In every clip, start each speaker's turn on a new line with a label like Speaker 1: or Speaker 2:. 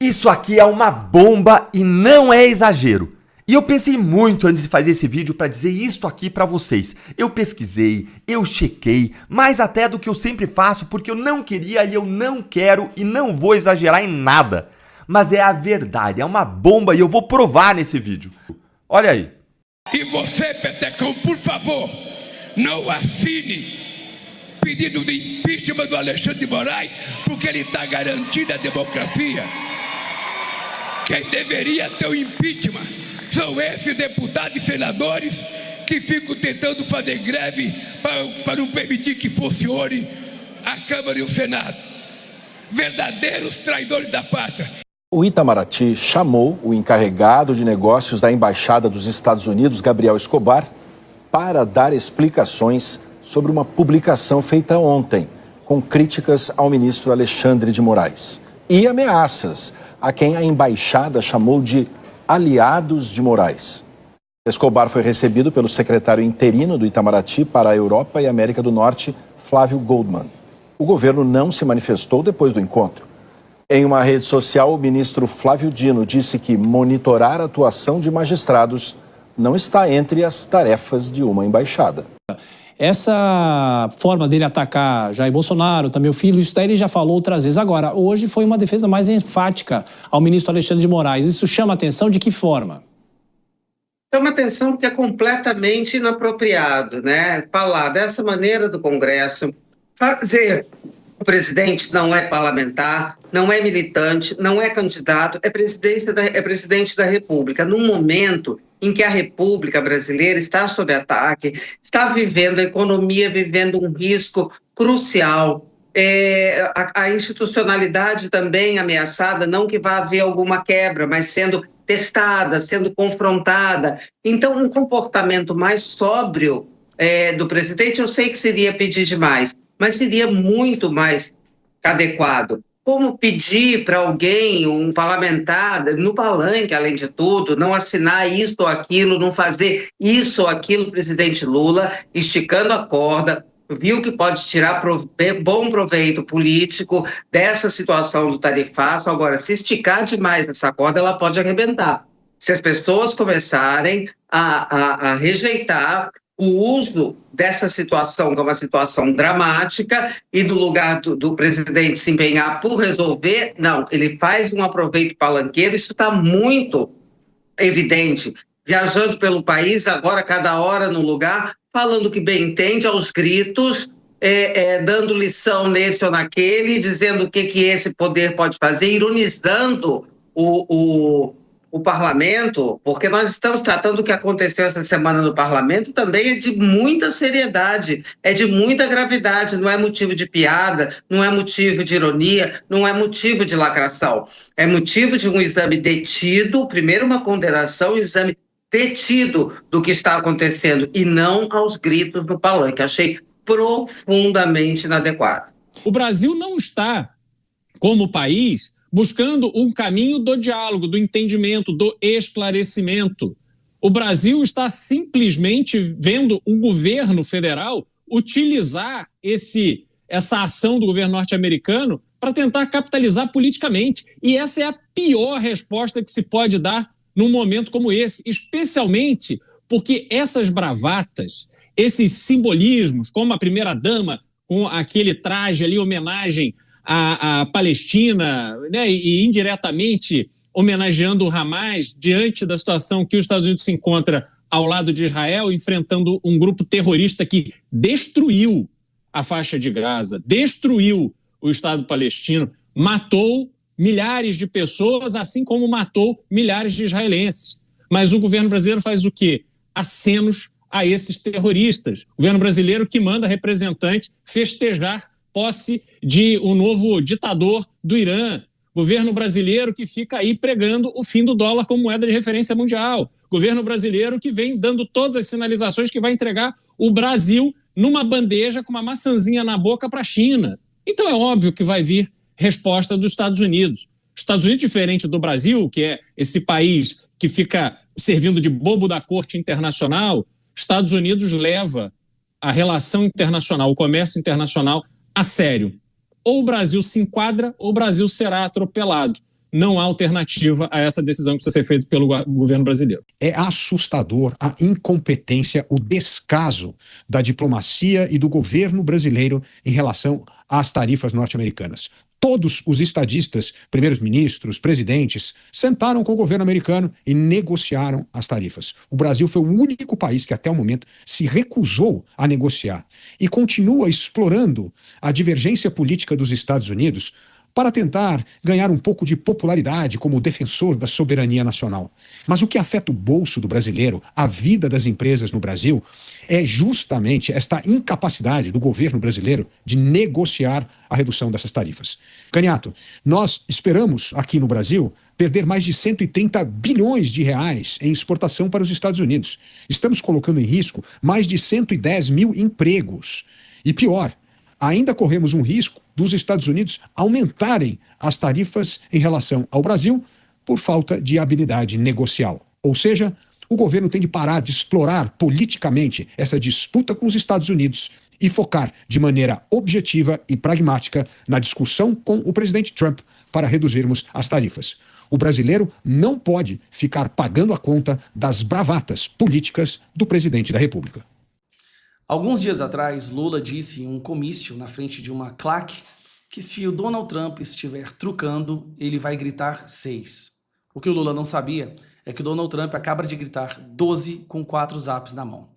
Speaker 1: Isso aqui é uma bomba e não é exagero. E eu pensei muito antes de fazer esse vídeo para dizer isto aqui para vocês. Eu pesquisei, eu chequei, mais até do que eu sempre faço, porque eu não queria e eu não quero e não vou exagerar em nada. Mas é a verdade, é uma bomba e eu vou provar nesse vídeo. Olha aí.
Speaker 2: E você, Petecão, por favor, não assine pedido de impeachment do Alexandre de Moraes, porque ele está garantindo a democracia. Quem deveria ter o impeachment são esses deputados e senadores que ficam tentando fazer greve para não permitir que funcione a Câmara e o Senado. Verdadeiros traidores da pátria.
Speaker 3: O Itamaraty chamou o encarregado de negócios da Embaixada dos Estados Unidos, Gabriel Escobar, para dar explicações sobre uma publicação feita ontem, com críticas ao ministro Alexandre de Moraes e ameaças a quem a embaixada chamou de aliados de Moraes. Escobar foi recebido pelo secretário interino do Itamaraty para a Europa e América do Norte, Flávio Goldman. O governo não se manifestou depois do encontro. Em uma rede social, o ministro Flávio Dino disse que monitorar a atuação de magistrados não está entre as tarefas de uma embaixada.
Speaker 4: Essa forma dele atacar Jair Bolsonaro, também o filho, isso daí ele já falou outras vezes. Agora, hoje foi uma defesa mais enfática ao ministro Alexandre de Moraes. Isso chama atenção de que forma?
Speaker 5: Chama atenção porque é completamente inapropriado, né? Falar dessa maneira do Congresso, fazer... O presidente não é parlamentar, não é militante, não é candidato, é presidente da República. Num momento em que a República brasileira está sob ataque, está vivendo a economia, vivendo um risco crucial, a institucionalidade também ameaçada, não que vá haver alguma quebra, mas sendo testada, sendo confrontada. Então, um comportamento mais sóbrio do presidente, eu sei que seria pedir demais, mas seria muito mais adequado. Como pedir para alguém, um parlamentar, no palanque, além de tudo, não assinar isso ou aquilo, não fazer isso ou aquilo, presidente Lula, esticando a corda, viu que pode tirar bom proveito político dessa situação do tarifaço. Agora, se esticar demais essa corda, ela pode arrebentar. Se as pessoas começarem a rejeitar o uso dessa situação, que é uma situação dramática, e no lugar do presidente se empenhar por resolver, não, ele faz um aproveito palanqueiro, isso está muito evidente. Viajando pelo país, agora cada hora num lugar, falando que bem entende, aos gritos, dando lição nesse ou naquele, dizendo o que esse poder pode fazer, ironizando o parlamento, porque nós estamos tratando o que aconteceu essa semana no parlamento, também é de muita seriedade, é de muita gravidade, não é motivo de piada, não é motivo de ironia, não é motivo de lacração, é motivo de um exame detido, primeiro uma condenação, um exame detido do que está acontecendo, e não aos gritos no palanque. Achei profundamente inadequado.
Speaker 6: O Brasil não está, como país, buscando um caminho do diálogo, do entendimento, do esclarecimento. O Brasil está simplesmente vendo o governo federal utilizar essa ação do governo norte-americano para tentar capitalizar politicamente. E essa é a pior resposta que se pode dar num momento como esse, especialmente porque essas bravatas, esses simbolismos, como a primeira-dama com aquele traje ali, homenagem à Palestina, né, e indiretamente homenageando o Hamas diante da situação que os Estados Unidos se encontra ao lado de Israel, enfrentando um grupo terrorista que destruiu a faixa de Gaza, destruiu o Estado palestino, matou milhares de pessoas, assim como matou milhares de israelenses. Mas o governo brasileiro faz o quê? Acenos a esses terroristas. O governo brasileiro que manda representante festejar posse de um novo ditador do Irã. Governo brasileiro que fica aí pregando o fim do dólar como moeda de referência mundial. Governo brasileiro que vem dando todas as sinalizações que vai entregar o Brasil numa bandeja com uma maçãzinha na boca para a China. Então é óbvio que vai vir resposta dos Estados Unidos. Os Estados Unidos, diferente do Brasil, que é esse país que fica servindo de bobo da corte internacional, Estados Unidos leva a relação internacional, o comércio internacional a sério. Ou o Brasil se enquadra ou o Brasil será atropelado. não há alternativa a essa decisão que precisa ser feita pelo governo brasileiro.
Speaker 7: É assustador a incompetência, o descaso da diplomacia e do governo brasileiro em relação às tarifas norte-americanas. Todos os estadistas, primeiros ministros, presidentes, sentaram com o governo americano e negociaram as tarifas. O Brasil foi o único país que até o momento se recusou a negociar e continua explorando a divergência política dos Estados Unidos para tentar ganhar um pouco de popularidade como defensor da soberania nacional. Mas o que afeta o bolso do brasileiro, a vida das empresas no Brasil, é justamente esta incapacidade do governo brasileiro de negociar a redução dessas tarifas. Caniato, nós esperamos aqui no Brasil perder mais de 130 bilhões de reais em exportação para os Estados Unidos. Estamos colocando em risco mais de 110 mil empregos. E pior, ainda corremos um risco dos Estados Unidos aumentarem as tarifas em relação ao Brasil por falta de habilidade negocial. Ou seja, o governo tem de parar de explorar politicamente essa disputa com os Estados Unidos e focar de maneira objetiva e pragmática na discussão com o presidente Trump para reduzirmos as tarifas. O brasileiro não pode ficar pagando a conta das bravatas políticas do presidente da República.
Speaker 8: Alguns dias atrás, Lula disse em um comício na frente de uma claque que se o Donald Trump estiver trucando, ele vai gritar 6. O que o Lula não sabia é que o Donald Trump acaba de gritar 12 com 4 zaps na mão.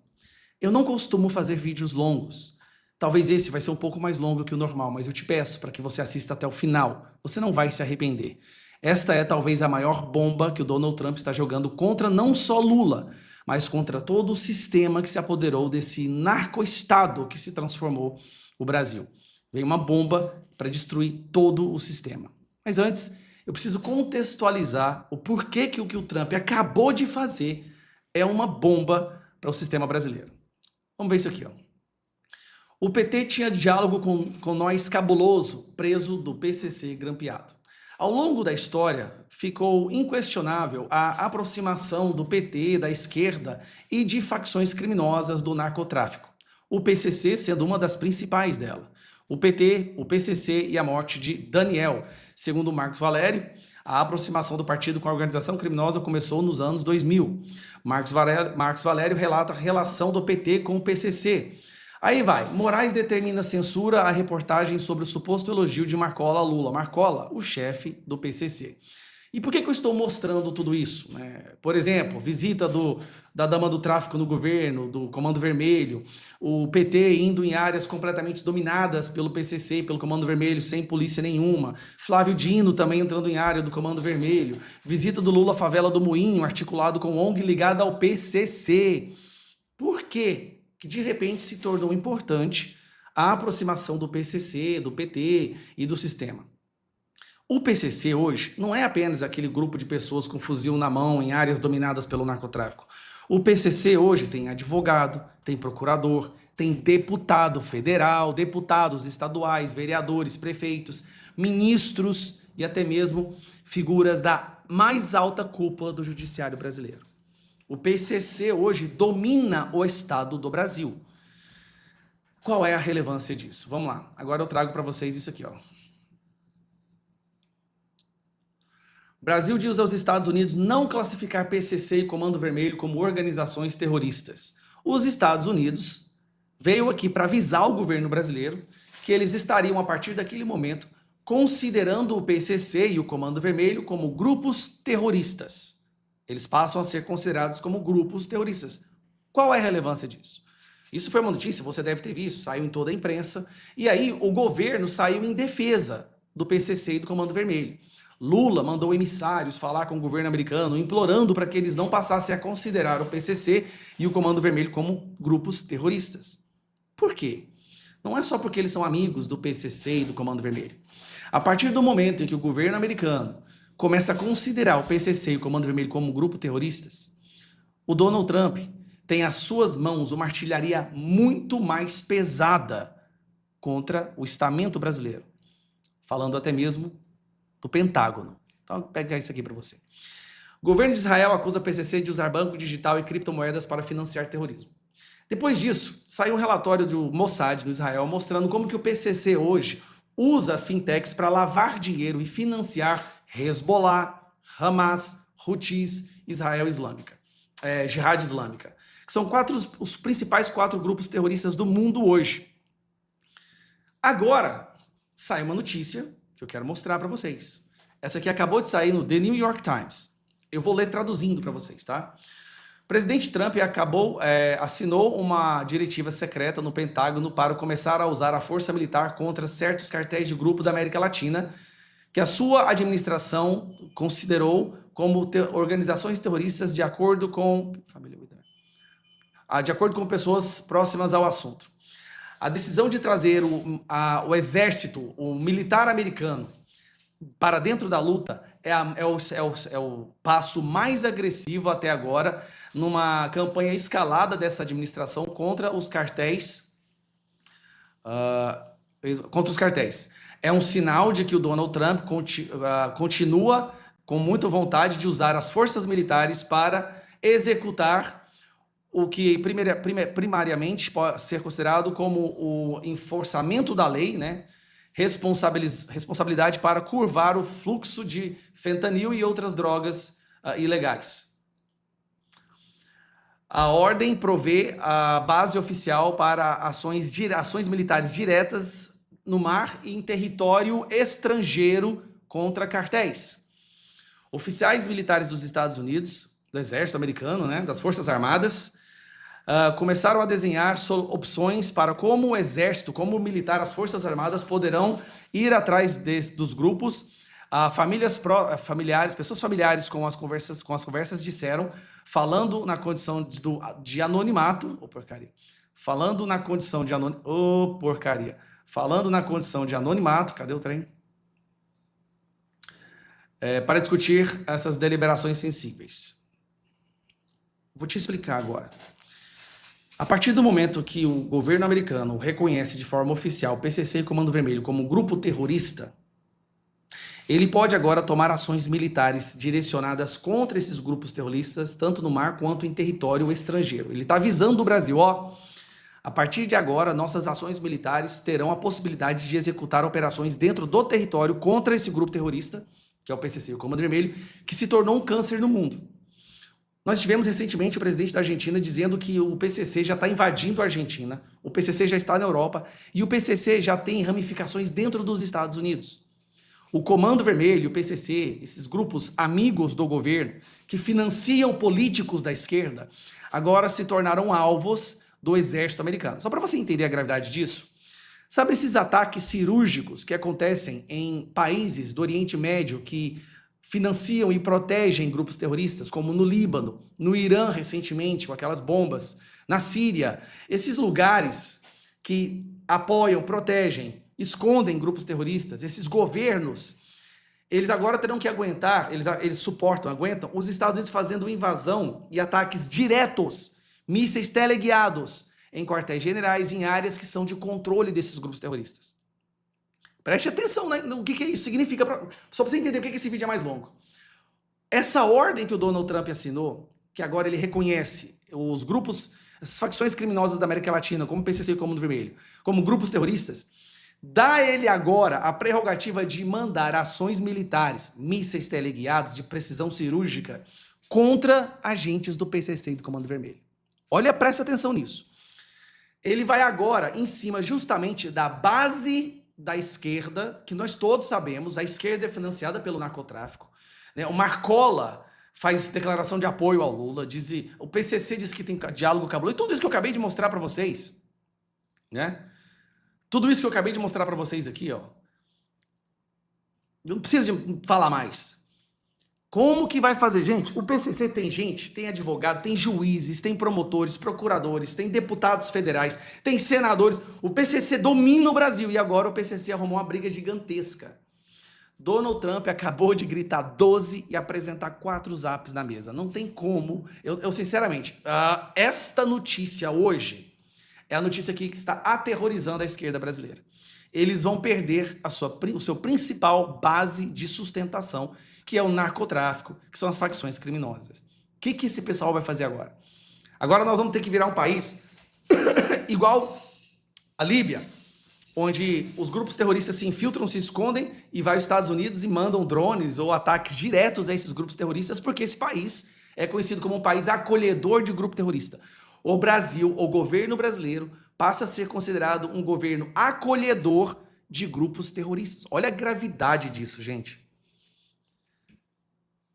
Speaker 8: Eu não costumo fazer vídeos longos. Talvez esse vai ser um pouco mais longo que o normal, mas eu te peço para que você assista até o final. Você não vai se arrepender. Esta é talvez a maior bomba que o Donald Trump está jogando contra não só Lula, mas contra todo o sistema que se apoderou desse narco-estado que se transformou o Brasil. Veio uma bomba para destruir todo o sistema. Mas antes, eu preciso contextualizar o porquê que o Trump acabou de fazer é uma bomba para o sistema brasileiro. Vamos ver isso aqui, ó. O PT tinha diálogo com nós cabuloso, preso do PCC grampeado. Ao longo da história, ficou inquestionável a aproximação do PT, da esquerda e de facções criminosas do narcotráfico. O PCC sendo uma das principais dela. O PT, o PCC e a morte de Daniel. Segundo Marcos Valério, a aproximação do partido com a organização criminosa começou nos anos 2000. Marcos Valério relata a relação do PT com o PCC. Aí vai, Moraes determina censura a reportagem sobre o suposto elogio de Marcola a Lula. Marcola, o chefe do PCC. E por que eu estou mostrando tudo isso? Por exemplo, visita da dama do tráfico no governo, do Comando Vermelho, o PT indo em áreas completamente dominadas pelo PCC, pelo Comando Vermelho, sem polícia nenhuma. Flávio Dino também entrando em área do Comando Vermelho. Visita do Lula à favela do Moinho, articulado com ONG ligada ao PCC. Por quê que de repente se tornou importante a aproximação do PCC, do PT e do sistema? O PCC hoje não é apenas aquele grupo de pessoas com fuzil na mão em áreas dominadas pelo narcotráfico. O PCC hoje tem advogado, tem procurador, tem deputado federal, deputados estaduais, vereadores, prefeitos, ministros e até mesmo figuras da mais alta cúpula do judiciário brasileiro. O PCC hoje domina o Estado do Brasil. Qual é a relevância disso? Vamos lá, agora eu trago para vocês isso aqui, ó. Brasil diz aos Estados Unidos não classificar PCC e Comando Vermelho como organizações terroristas. Os Estados Unidos veio aqui para avisar o governo brasileiro que eles estariam, a partir daquele momento, considerando o PCC e o Comando Vermelho como grupos terroristas. Eles passam a ser considerados como grupos terroristas. Qual é a relevância disso? Isso foi uma notícia, você deve ter visto, saiu em toda a imprensa, e aí o governo saiu em defesa do PCC e do Comando Vermelho. Lula mandou emissários falar com o governo americano, implorando para que eles não passassem a considerar o PCC e o Comando Vermelho como grupos terroristas. Por quê? Não é só porque eles são amigos do PCC e do Comando Vermelho. A partir do momento em que o governo americano começa a considerar o PCC e o Comando Vermelho como grupo terroristas, o Donald Trump tem às suas mãos uma artilharia muito mais pesada contra o estamento brasileiro. Falando até mesmo do Pentágono. Então, vou pegar isso aqui para você. O governo de Israel acusa a PCC de usar banco digital e criptomoedas para financiar terrorismo. Depois disso, saiu um relatório do Mossad no Israel mostrando como que o PCC hoje usa fintechs para lavar dinheiro e financiar Hezbollah, Hamas, Houthis, Israel Islâmica, Jihad Islâmica, que são os principais 4 grupos terroristas do mundo hoje. Agora, sai uma notícia que eu quero mostrar para vocês. Essa aqui acabou de sair no The New York Times. Eu vou ler traduzindo para vocês, tá? O presidente Trump assinou uma diretiva secreta no Pentágono para começar a usar a força militar contra certos cartéis de grupo da América Latina, que a sua administração considerou como organizações terroristas de acordo com pessoas próximas ao assunto. A decisão de trazer o exército, o militar americano, para dentro da luta é o passo mais agressivo até agora numa campanha escalada dessa administração contra os cartéis. É um sinal de que o Donald Trump continua com muita vontade de usar as forças militares para executar o que primariamente pode ser considerado como o enforçamento da lei, né? Responsabilidade para curvar o fluxo de fentanil e outras drogas ilegais. A ordem provê a base oficial para ações militares diretas no mar e em território estrangeiro contra cartéis. Oficiais militares dos Estados Unidos, do exército americano, né, das Forças Armadas, começaram a desenhar opções para como o exército, como o militar, as Forças Armadas poderão ir atrás dos grupos. Pessoas familiares com as conversas disseram, falando na condição de anonimato, falando na condição de anonimato, cadê o trem? Para discutir essas deliberações sensíveis. Vou te explicar agora. A partir do momento que o governo americano reconhece de forma oficial o PCC e Comando Vermelho como grupo terrorista, ele pode agora tomar ações militares direcionadas contra esses grupos terroristas, tanto no mar quanto em território estrangeiro. Ele está avisando o Brasil, a partir de agora, nossas ações militares terão a possibilidade de executar operações dentro do território contra esse grupo terrorista, que é o PCC e o Comando Vermelho, que se tornou um câncer no mundo. Nós tivemos recentemente o presidente da Argentina dizendo que o PCC já está invadindo a Argentina, o PCC já está na Europa e o PCC já tem ramificações dentro dos Estados Unidos. O Comando Vermelho, o PCC, esses grupos amigos do governo que financiam políticos da esquerda, agora se tornaram alvos do exército americano. Só para você entender a gravidade disso, sabe esses ataques cirúrgicos que acontecem em países do Oriente Médio que financiam e protegem grupos terroristas, como no Líbano, no Irã recentemente, com aquelas bombas, na Síria, esses lugares que apoiam, protegem, escondem grupos terroristas, esses governos, eles agora terão que aguentar, eles aguentam os Estados Unidos fazendo invasão e ataques diretos, mísseis teleguiados em quartéis generais, em áreas que são de controle desses grupos terroristas. Preste atenção, né, no que isso significa, só para você entender por que esse vídeo é mais longo. Essa ordem que o Donald Trump assinou, que agora ele reconhece os grupos, as facções criminosas da América Latina, como o PCC e o Comando Vermelho, como grupos terroristas, dá a ele agora a prerrogativa de mandar ações militares, mísseis teleguiados de precisão cirúrgica, contra agentes do PCC e do Comando Vermelho. Olha, presta atenção nisso. Ele vai agora em cima justamente da base da esquerda, que nós todos sabemos, a esquerda é financiada pelo narcotráfico, né? O Marcola faz declaração de apoio ao Lula, o PCC diz que tem diálogo cabuloso, e tudo isso que eu acabei de mostrar para vocês, né? Tudo isso que eu acabei de mostrar para vocês aqui, ó. Não precisa de falar mais. Como que vai fazer? Gente, o PCC tem advogado, tem juízes, tem promotores, procuradores, tem deputados federais, tem senadores. O PCC domina o Brasil e agora o PCC arrumou uma briga gigantesca. Donald Trump acabou de gritar 12 e apresentar 4 zaps na mesa. Não tem como. Eu sinceramente, esta notícia hoje é a notícia que está aterrorizando a esquerda brasileira. Eles vão perder o seu principal base de sustentação, que é o narcotráfico, que são as facções criminosas. O que esse pessoal vai fazer agora? Agora nós vamos ter que virar um país igual a Líbia, onde os grupos terroristas se infiltram, se escondem e vai aos Estados Unidos e mandam drones ou ataques diretos a esses grupos terroristas, porque esse país é conhecido como um país acolhedor de grupo terrorista. O Brasil, o governo brasileiro, passa a ser considerado um governo acolhedor de grupos terroristas. Olha a gravidade disso, gente.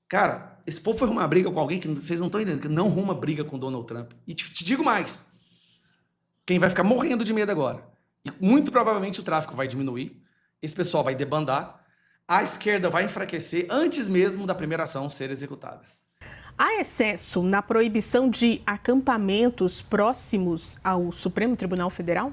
Speaker 8: Cara, esse povo foi arrumar briga com alguém que vocês não estão entendendo, que não arruma briga com Donald Trump. E te digo mais, quem vai ficar morrendo de medo agora, e muito provavelmente o tráfico vai diminuir, esse pessoal vai debandar, a esquerda vai enfraquecer antes mesmo da primeira ação ser executada.
Speaker 9: Há excesso na proibição de acampamentos próximos ao Supremo Tribunal Federal?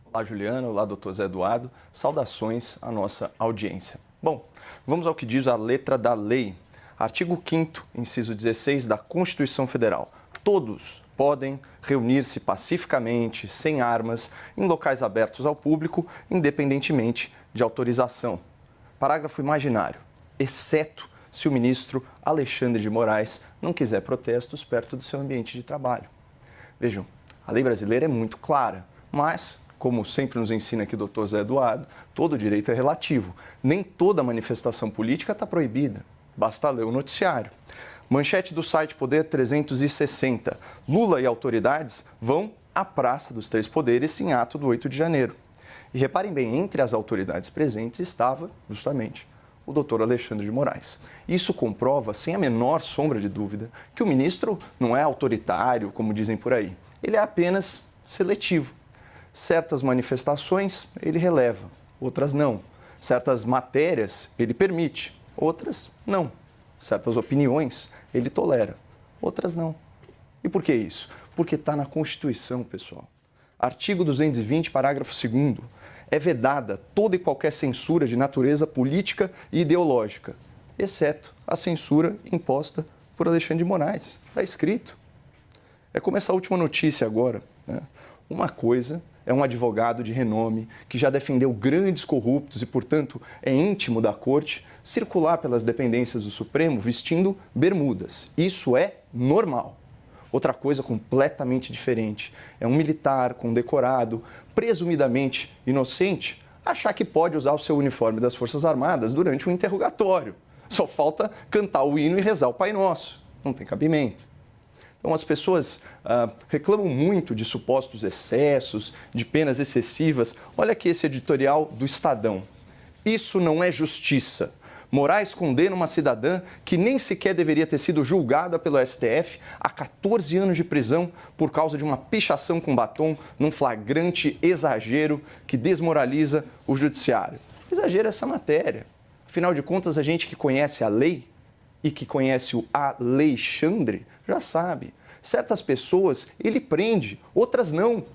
Speaker 10: Olá, Juliana. Olá, doutor Zé Eduardo. Saudações à nossa audiência. Bom, vamos ao que diz a letra da lei. Artigo 5º, inciso 16 da Constituição Federal. Todos podem reunir-se pacificamente, sem armas, em locais abertos ao público, independentemente de autorização. Parágrafo imaginário. Exceto se o ministro Alexandre de Moraes não quiser protestos perto do seu ambiente de trabalho. Vejam, a lei brasileira é muito clara, mas, como sempre nos ensina aqui o doutor Zé Eduardo, todo direito é relativo. Nem toda manifestação política está proibida. Basta ler o noticiário. Manchete do site Poder 360. Lula e autoridades vão à Praça dos Três Poderes em ato do 8 de janeiro. E reparem bem, entre as autoridades presentes estava, justamente, o doutor Alexandre de Moraes. Isso comprova, sem a menor sombra de dúvida, que o ministro não é autoritário, como dizem por aí. Ele é apenas seletivo. Certas manifestações ele releva, outras não. Certas matérias ele permite, outras não. Certas opiniões ele tolera, outras não. E por que isso? Porque está na Constituição, pessoal. Artigo 220, parágrafo 2º. É vedada toda e qualquer censura de natureza política e ideológica, exceto a censura imposta por Alexandre de Moraes. Está escrito. É como essa última notícia agora, né? Uma coisa é um advogado de renome que já defendeu grandes corruptos e, portanto, é íntimo da corte, circular pelas dependências do Supremo vestindo bermudas. Isso é normal. Outra coisa completamente diferente é um militar condecorado, presumidamente inocente, achar que pode usar o seu uniforme das Forças Armadas durante um interrogatório. Só falta cantar o hino e rezar o Pai Nosso. Não tem cabimento. Então, as pessoas reclamam muito de supostos excessos, de penas excessivas. Olha aqui esse editorial do Estadão. Isso não é justiça. Moraes condena uma cidadã que nem sequer deveria ter sido julgada pelo STF a 14 anos de prisão por causa de uma pichação com batom num flagrante exagero que desmoraliza o judiciário. Exagero essa matéria. Afinal de contas, a gente que conhece a lei e que conhece o Alexandre já sabe. Certas pessoas ele prende, outras não.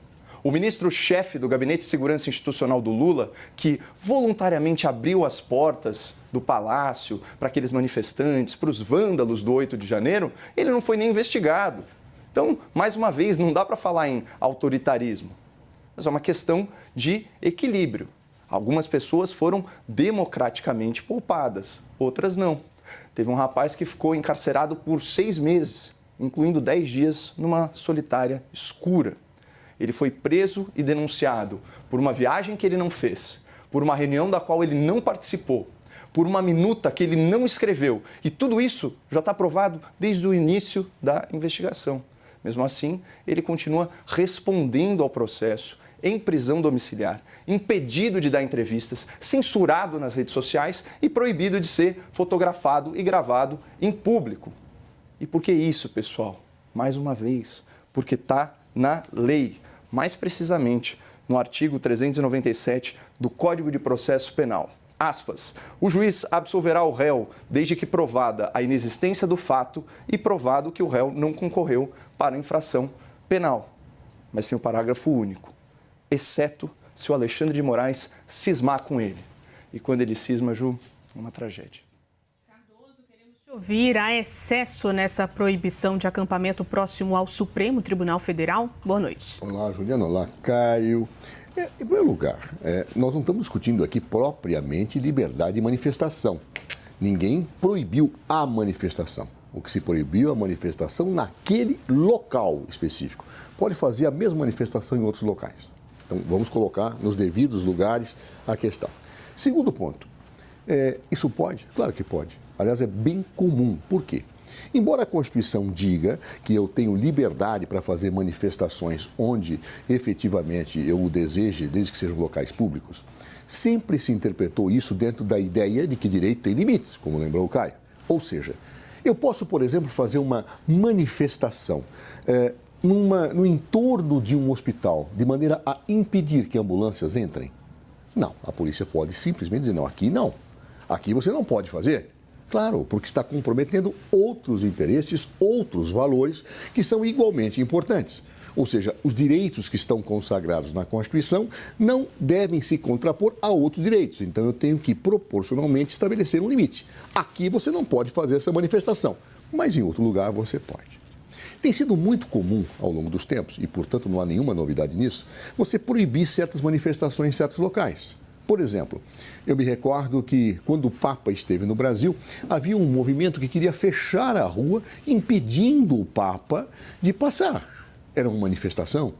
Speaker 10: O ministro-chefe do Gabinete de Segurança Institucional do Lula, que voluntariamente abriu as portas do palácio para aqueles manifestantes, para os vândalos do 8 de janeiro, ele não foi nem investigado. Então, mais uma vez, não dá para falar em autoritarismo, mas é uma questão de equilíbrio. Algumas pessoas foram democraticamente poupadas, outras não. Teve um rapaz que ficou encarcerado por 6 meses, incluindo 10 dias numa solitária escura. Ele foi preso e denunciado por uma viagem que ele não fez, por uma reunião da qual ele não participou, por uma minuta que ele não escreveu. E tudo isso já está provado desde o início da investigação. Mesmo assim, ele continua respondendo ao processo em prisão domiciliar, impedido de dar entrevistas, censurado nas redes sociais e proibido de ser fotografado e gravado em público. E por que isso, pessoal? Mais uma vez, porque está na lei. Mais precisamente, no artigo 397 do Código de Processo Penal. Aspas, o juiz absolverá o réu desde que provada a inexistência do fato e provado que o réu não concorreu para a infração penal. Mas tem o parágrafo único, exceto se o Alexandre de Moraes cismar com ele. E quando ele cisma, Ju, é uma tragédia.
Speaker 9: Ouvir há excesso nessa proibição de acampamento próximo ao Supremo Tribunal Federal? Boa noite.
Speaker 11: Olá, Juliana. Olá, Caio. Em primeiro lugar, nós não estamos discutindo aqui propriamente liberdade de manifestação. Ninguém proibiu a manifestação. O que se proibiu é a manifestação naquele local específico. Pode fazer a mesma manifestação em outros locais. Então, vamos colocar nos devidos lugares a questão. Segundo ponto, isso pode? Claro que pode. Aliás, é bem comum. Por quê? Embora a Constituição diga que eu tenho liberdade para fazer manifestações onde efetivamente eu o deseje, desde que sejam locais públicos, sempre se interpretou isso dentro da ideia de que direito tem limites, como lembrou o Caio. Ou seja, eu posso, por exemplo, fazer uma manifestação no entorno de um hospital, de maneira a impedir que ambulâncias entrem? Não, a polícia pode simplesmente dizer, não, aqui não. Aqui você não pode fazer. Claro, porque está comprometendo outros interesses, outros valores que são igualmente importantes. Ou seja, os direitos que estão consagrados na Constituição não devem se contrapor a outros direitos. Então, eu tenho que proporcionalmente estabelecer um limite. Aqui você não pode fazer essa manifestação, mas em outro lugar você pode. Tem sido muito comum ao longo dos tempos, e portanto não há nenhuma novidade nisso, você proibir certas manifestações em certos locais. Por exemplo, eu me recordo que quando o Papa esteve no Brasil, havia um movimento que queria fechar a rua, impedindo o Papa de passar. Era uma manifestação,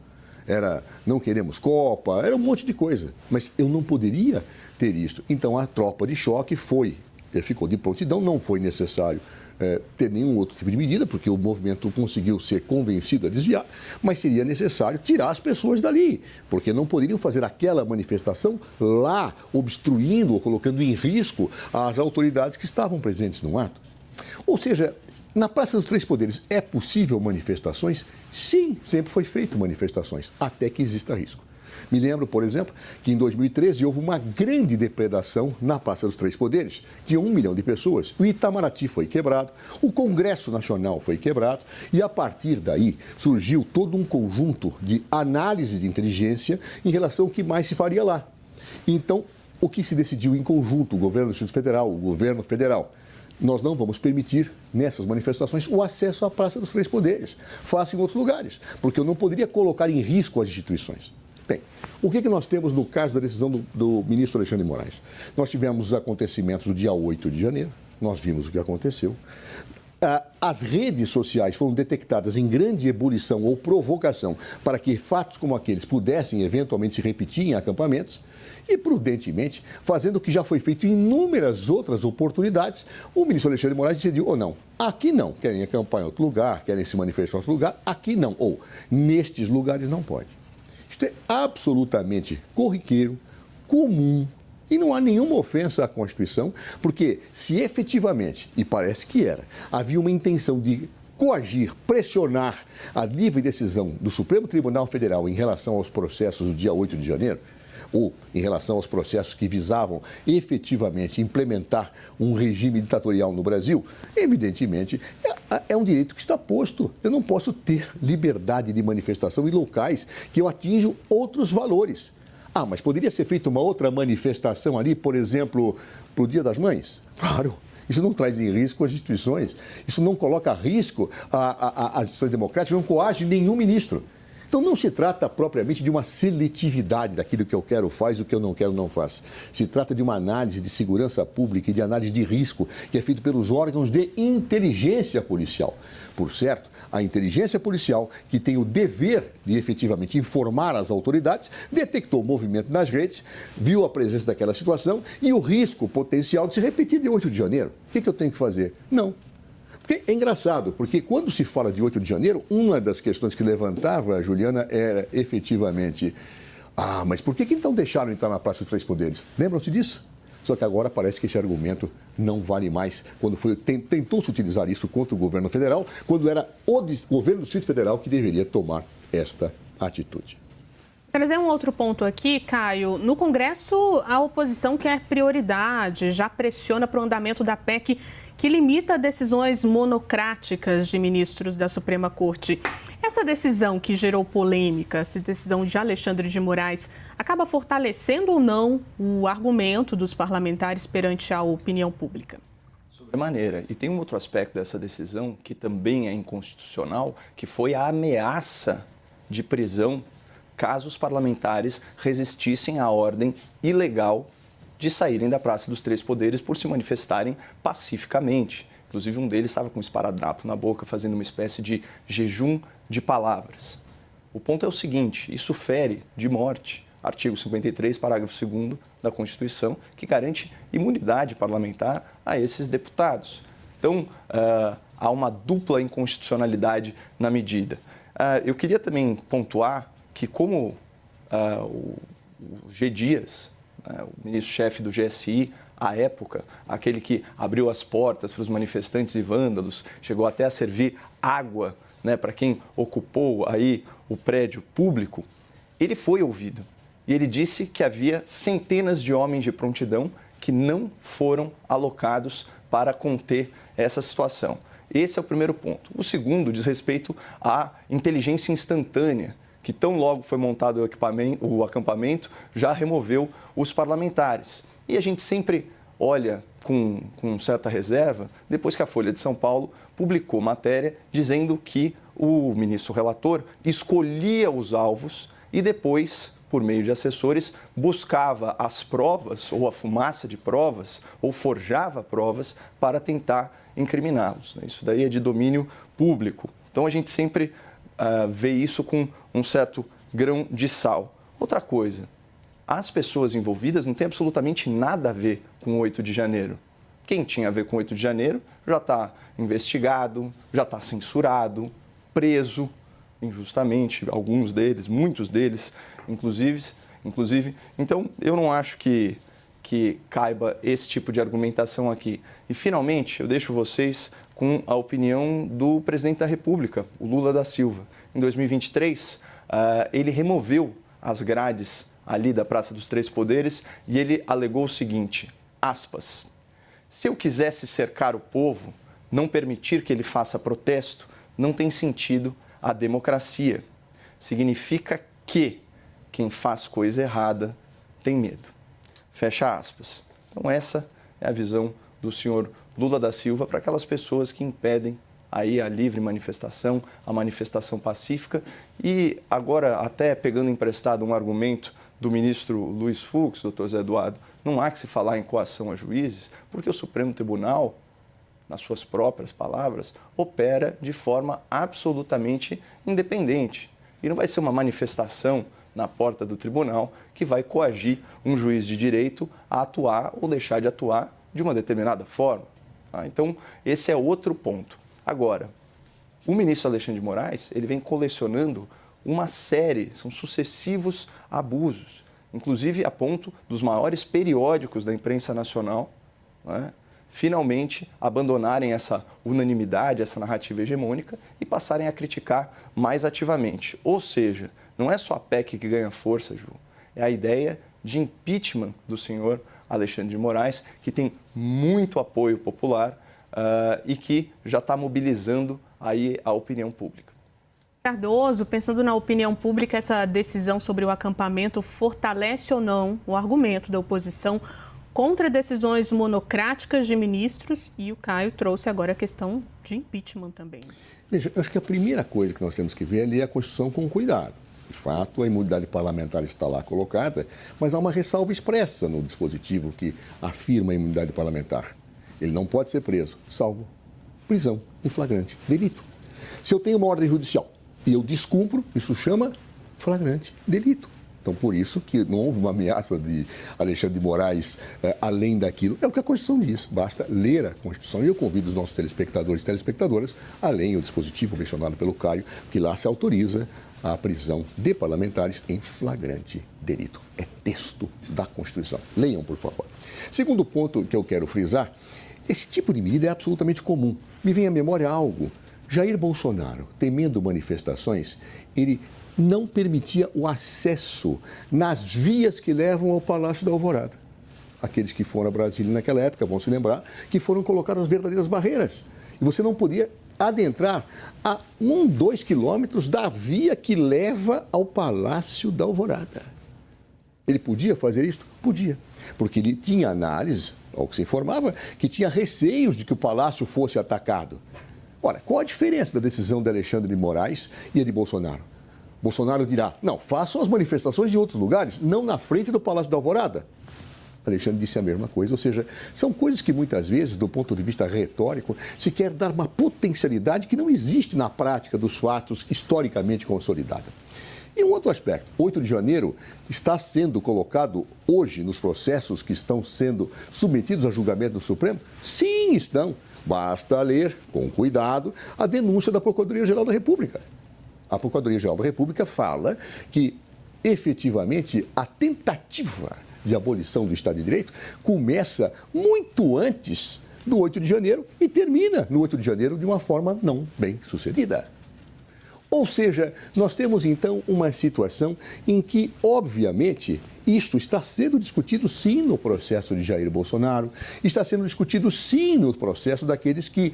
Speaker 11: era não queremos Copa, era um monte de coisa. Mas eu não poderia ter isto. Então a tropa de choque ficou de prontidão, não foi necessário ter nenhum outro tipo de medida, porque o movimento conseguiu ser convencido a desviar, mas seria necessário tirar as pessoas dali, porque não poderiam fazer aquela manifestação lá, obstruindo ou colocando em risco as autoridades que estavam presentes no ato. Ou seja, na Praça dos Três Poderes é possível manifestações? Sim, sempre foi feito manifestações, até que exista risco. Me lembro, por exemplo, que em 2013 houve uma grande depredação na Praça dos Três Poderes, de 1 milhão de pessoas. O Itamaraty foi quebrado, o Congresso Nacional foi quebrado e, a partir daí, surgiu todo um conjunto de análises de inteligência em relação ao que mais se faria lá. Então, o que se decidiu em conjunto, o governo do Distrito Federal, o governo federal, nós não vamos permitir, nessas manifestações, o acesso à Praça dos Três Poderes. Faça em outros lugares, porque eu não poderia colocar em risco as instituições. Bem, o que nós temos no caso da decisão do ministro Alexandre de Moraes? Nós tivemos os acontecimentos do dia 8 de janeiro, nós vimos o que aconteceu. As redes sociais foram detectadas em grande ebulição ou provocação para que fatos como aqueles pudessem eventualmente se repetir em acampamentos e, prudentemente, fazendo o que já foi feito em inúmeras outras oportunidades, o ministro Alexandre de Moraes decidiu, ou não, aqui não, querem acampar em outro lugar, querem se manifestar em outro lugar, aqui não, ou nestes lugares não pode. Isto é absolutamente corriqueiro, comum, e não há nenhuma ofensa à Constituição, porque se efetivamente, e parece que era, havia uma intenção de coagir, pressionar a livre decisão do Supremo Tribunal Federal em relação aos processos do dia 8 de janeiro, ou em relação aos processos que visavam efetivamente implementar um regime ditatorial no Brasil, evidentemente é um direito que está posto. Eu não posso ter liberdade de manifestação em locais que eu atinjo outros valores. Mas poderia ser feita uma outra manifestação ali, por exemplo, para o Dia das Mães? Claro. Isso não traz em risco as instituições. Isso não coloca a risco as instituições democráticas, não coage nenhum ministro. Então, não se trata propriamente de uma seletividade daquilo que eu quero faz, o que eu não quero não faz. Se trata de uma análise de segurança pública e de análise de risco que é feita pelos órgãos de inteligência policial. Por certo, a inteligência policial, que tem o dever de efetivamente informar as autoridades, detectou o movimento nas redes, viu a presença daquela situação e o risco potencial de se repetir de 8 de janeiro. O que eu tenho que fazer? Não. Porque é engraçado, porque quando se fala de 8 de janeiro, uma das questões que levantava, Juliana, era efetivamente, mas por que então deixaram entrar na Praça dos Três Poderes? Lembram-se disso? Só que agora parece que esse argumento não vale mais. Quando tentou-se utilizar isso contra o governo federal, quando era o governo do Distrito Federal que deveria tomar esta atitude.
Speaker 9: Trazer um outro ponto aqui, Caio. No Congresso, a oposição quer prioridade, já pressiona para o andamento da PEC que limita decisões monocráticas de ministros da Suprema Corte. Essa decisão que gerou polêmica, essa decisão de Alexandre de Moraes, acaba fortalecendo ou não o argumento dos parlamentares perante a opinião pública?
Speaker 10: Sobremaneira. E tem um outro aspecto dessa decisão que também é inconstitucional, que foi a ameaça de prisão caso os parlamentares resistissem à ordem ilegal de saírem da Praça dos Três Poderes por se manifestarem pacificamente. Inclusive, um deles estava com um esparadrapo na boca, fazendo uma espécie de jejum de palavras. O ponto é o seguinte, isso fere de morte artigo 53, parágrafo 2º da Constituição, que garante imunidade parlamentar a esses deputados. Então, há uma dupla inconstitucionalidade na medida. Eu queria também pontuar que como o G. Dias, o ministro-chefe do GSI, à época, aquele que abriu as portas para os manifestantes e vândalos, chegou até a servir água, para quem ocupou aí o prédio público, ele foi ouvido. E ele disse que havia centenas de homens de prontidão que não foram alocados para conter essa situação. Esse é o primeiro ponto. O segundo diz respeito à inteligência instantânea, que tão logo foi montado o acampamento, já removeu os parlamentares. E a gente sempre olha com certa reserva, depois que a Folha de São Paulo publicou matéria dizendo que o ministro relator escolhia os alvos e depois, por meio de assessores, buscava as provas ou a fumaça de provas ou forjava provas para tentar incriminá-los. Isso daí é de domínio público. Então a gente sempre vê isso com um certo grão de sal. Outra coisa, as pessoas envolvidas não têm absolutamente nada a ver com o 8 de janeiro. Quem tinha a ver com o 8 de janeiro já está investigado, já está censurado, preso injustamente, alguns deles, muitos deles, inclusive. Então, eu não acho que caiba esse tipo de argumentação aqui. E, finalmente, eu deixo vocês com a opinião do presidente da República, o Lula da Silva. Em 2023, ele removeu as grades ali da Praça dos Três Poderes e ele alegou o seguinte, aspas, se eu quisesse cercar o povo, não permitir que ele faça protesto, não tem sentido a democracia. Significa que quem faz coisa errada tem medo. Fecha aspas. Então essa é a visão do senhor Lula da Silva para aquelas pessoas que impedem aí a livre manifestação, a manifestação pacífica e agora até pegando emprestado um argumento do ministro Luiz Fux, doutor Zé Eduardo, não há que se falar em coação a juízes, porque o Supremo Tribunal, nas suas próprias palavras, opera de forma absolutamente independente. E não vai ser uma manifestação na porta do tribunal que vai coagir um juiz de direito a atuar ou deixar de atuar de uma determinada forma. Então, esse é outro ponto. Agora, o ministro Alexandre de Moraes, ele vem colecionando uma série, são sucessivos abusos, inclusive a ponto dos maiores periódicos da imprensa nacional, finalmente abandonarem essa unanimidade, essa narrativa hegemônica e passarem a criticar mais ativamente. Ou seja, não é só a PEC que ganha força, Ju, é a ideia de impeachment do senhor Alexandre de Moraes, que tem muito apoio popular e que já está mobilizando aí a opinião pública.
Speaker 9: Cardoso, pensando na opinião pública, essa decisão sobre o acampamento fortalece ou não o argumento da oposição contra decisões monocráticas de ministros e o Caio trouxe agora a questão de impeachment também.
Speaker 11: Veja, eu acho que a primeira coisa que nós temos que ver ali é a Constituição com cuidado. De fato, a imunidade parlamentar está lá colocada, mas há uma ressalva expressa no dispositivo que afirma a imunidade parlamentar. Ele não pode ser preso, salvo prisão em flagrante delito. Se eu tenho uma ordem judicial e eu descumpro, isso chama flagrante delito. Então, por isso que não houve uma ameaça de Alexandre de Moraes além daquilo. É o que a Constituição diz, basta ler a Constituição. E eu convido os nossos telespectadores e telespectadoras a lerem o dispositivo mencionado pelo Caio, que lá se autoriza a prisão de parlamentares em flagrante delito. É texto da Constituição. Leiam, por favor. Segundo ponto que eu quero frisar, esse tipo de medida é absolutamente comum. Me vem à memória algo. Jair Bolsonaro, temendo manifestações, ele não permitia o acesso nas vias que levam ao Palácio da Alvorada. Aqueles que foram a Brasília naquela época vão se lembrar que foram colocadas verdadeiras barreiras. E você não podia adentrar a 2 quilômetros da via que leva ao Palácio da Alvorada. Ele podia fazer isso? Podia. Porque ele tinha análise, ao que se informava, que tinha receios de que o palácio fosse atacado. Ora, qual a diferença da decisão de Alexandre de Moraes e a de Bolsonaro? Bolsonaro dirá, não, façam as manifestações de outros lugares, não na frente do Palácio da Alvorada. Alexandre disse a mesma coisa, ou seja, são coisas que muitas vezes, do ponto de vista retórico, se quer dar uma potencialidade que não existe na prática dos fatos historicamente consolidada. E um outro aspecto, 8 de janeiro está sendo colocado hoje nos processos que estão sendo submetidos a julgamento do Supremo? Sim, estão. Basta ler, com cuidado, a denúncia da Procuradoria-Geral da República. A Procuradoria-Geral da República fala que, efetivamente, a tentativa de abolição do Estado de Direito começa muito antes do 8 de janeiro e termina no 8 de janeiro de uma forma não bem sucedida. Ou seja, nós temos então uma situação em que, obviamente, isto está sendo discutido sim no processo de Jair Bolsonaro, está sendo discutido sim no processo daqueles que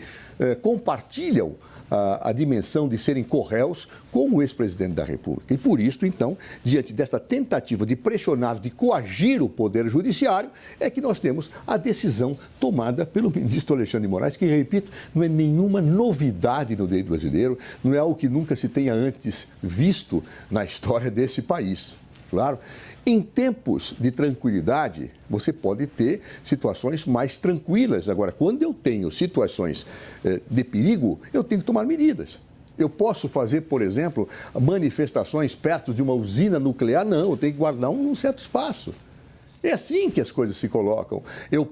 Speaker 11: compartilham a dimensão de serem corréus com o ex-presidente da República. E por isso, então, diante desta tentativa de pressionar, de coagir o Poder Judiciário, é que nós temos a decisão tomada pelo ministro Alexandre de Moraes, que, repito, não é nenhuma novidade no direito brasileiro, não é algo que nunca se tenha antes visto na história desse país. Claro, em tempos de tranquilidade, você pode ter situações mais tranquilas. Agora, quando eu tenho situações de perigo, eu tenho que tomar medidas. Eu posso fazer, por exemplo, manifestações perto de uma usina nuclear? Não, eu tenho que guardar um certo espaço. É assim que as coisas se colocam. Eu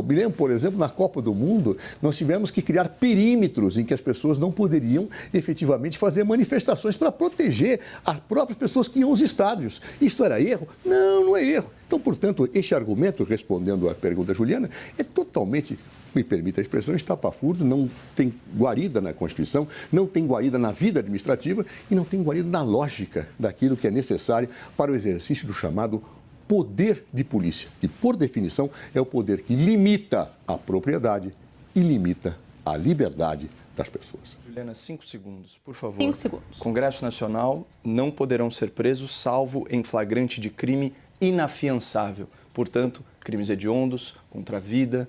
Speaker 11: me lembro, por exemplo, na Copa do Mundo, nós tivemos que criar perímetros em que as pessoas não poderiam efetivamente fazer manifestações para proteger as próprias pessoas que iam aos estádios. Isso era erro? Não, não é erro. Então, portanto, este argumento, respondendo à pergunta da Juliana, é totalmente, me permita a expressão, estapafúrdio, não tem guarida na Constituição, não tem guarida na vida administrativa e não tem guarida na lógica daquilo que é necessário para o exercício do chamado poder de polícia, que, por definição, é o poder que limita a propriedade e limita a liberdade das pessoas.
Speaker 10: Juliana, 5 segundos, por favor.
Speaker 9: 5 segundos.
Speaker 10: Congresso Nacional não poderão ser presos salvo em flagrante de crime inafiançável. Portanto, crimes hediondos, contra a vida,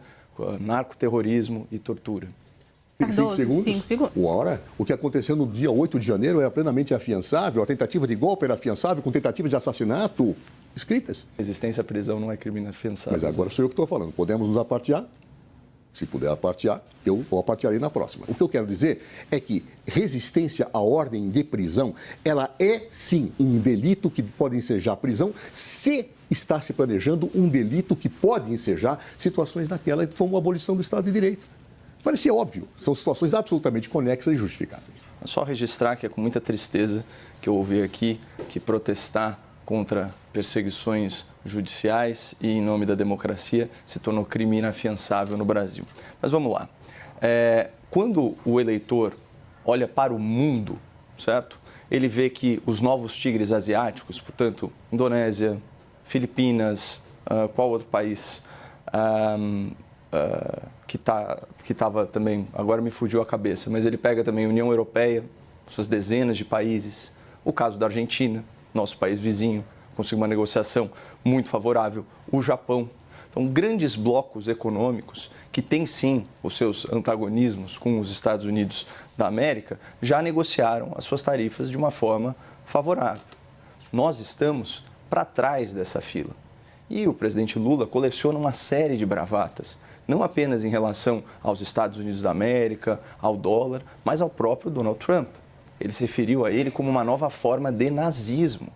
Speaker 10: narcoterrorismo e tortura.
Speaker 11: 5 segundos?
Speaker 9: 5 segundos.
Speaker 11: Ora, o que aconteceu no dia 8 de janeiro era plenamente afiançável, a tentativa de golpe era afiançável com tentativa de assassinato escritas.
Speaker 10: Resistência à prisão não é crime inafiançável.
Speaker 11: Mas agora sou eu que estou falando. Podemos nos apartear? Se puder apartear, eu o apartearei na próxima. O que eu quero dizer é que resistência à ordem de prisão, ela é sim um delito que pode ensejar prisão se está se planejando um delito que pode ensejar situações daquela como a abolição do Estado de Direito. Parecia óbvio, são situações absolutamente conexas e justificáveis.
Speaker 10: É só registrar que é com muita tristeza que eu ouvi aqui que protestar contra perseguições judiciais e em nome da democracia se tornou crime inafiançável no Brasil. Mas vamos lá. Quando o eleitor olha para o mundo, certo? Ele vê que os novos tigres asiáticos, portanto, Indonésia, Filipinas, qual outro país que estava também, agora me fugiu a cabeça, mas ele pega também a União Europeia, suas dezenas de países, o caso da Argentina, nosso país vizinho, conseguiu uma negociação muito favorável, o Japão. Então, grandes blocos econômicos que têm sim os seus antagonismos com os Estados Unidos da América, já negociaram as suas tarifas de uma forma favorável. Nós estamos para trás dessa fila. E o presidente Lula coleciona uma série de bravatas, não apenas em relação aos Estados Unidos da América, ao dólar, mas ao próprio Donald Trump. Ele se referiu a ele como uma nova forma de nazismo.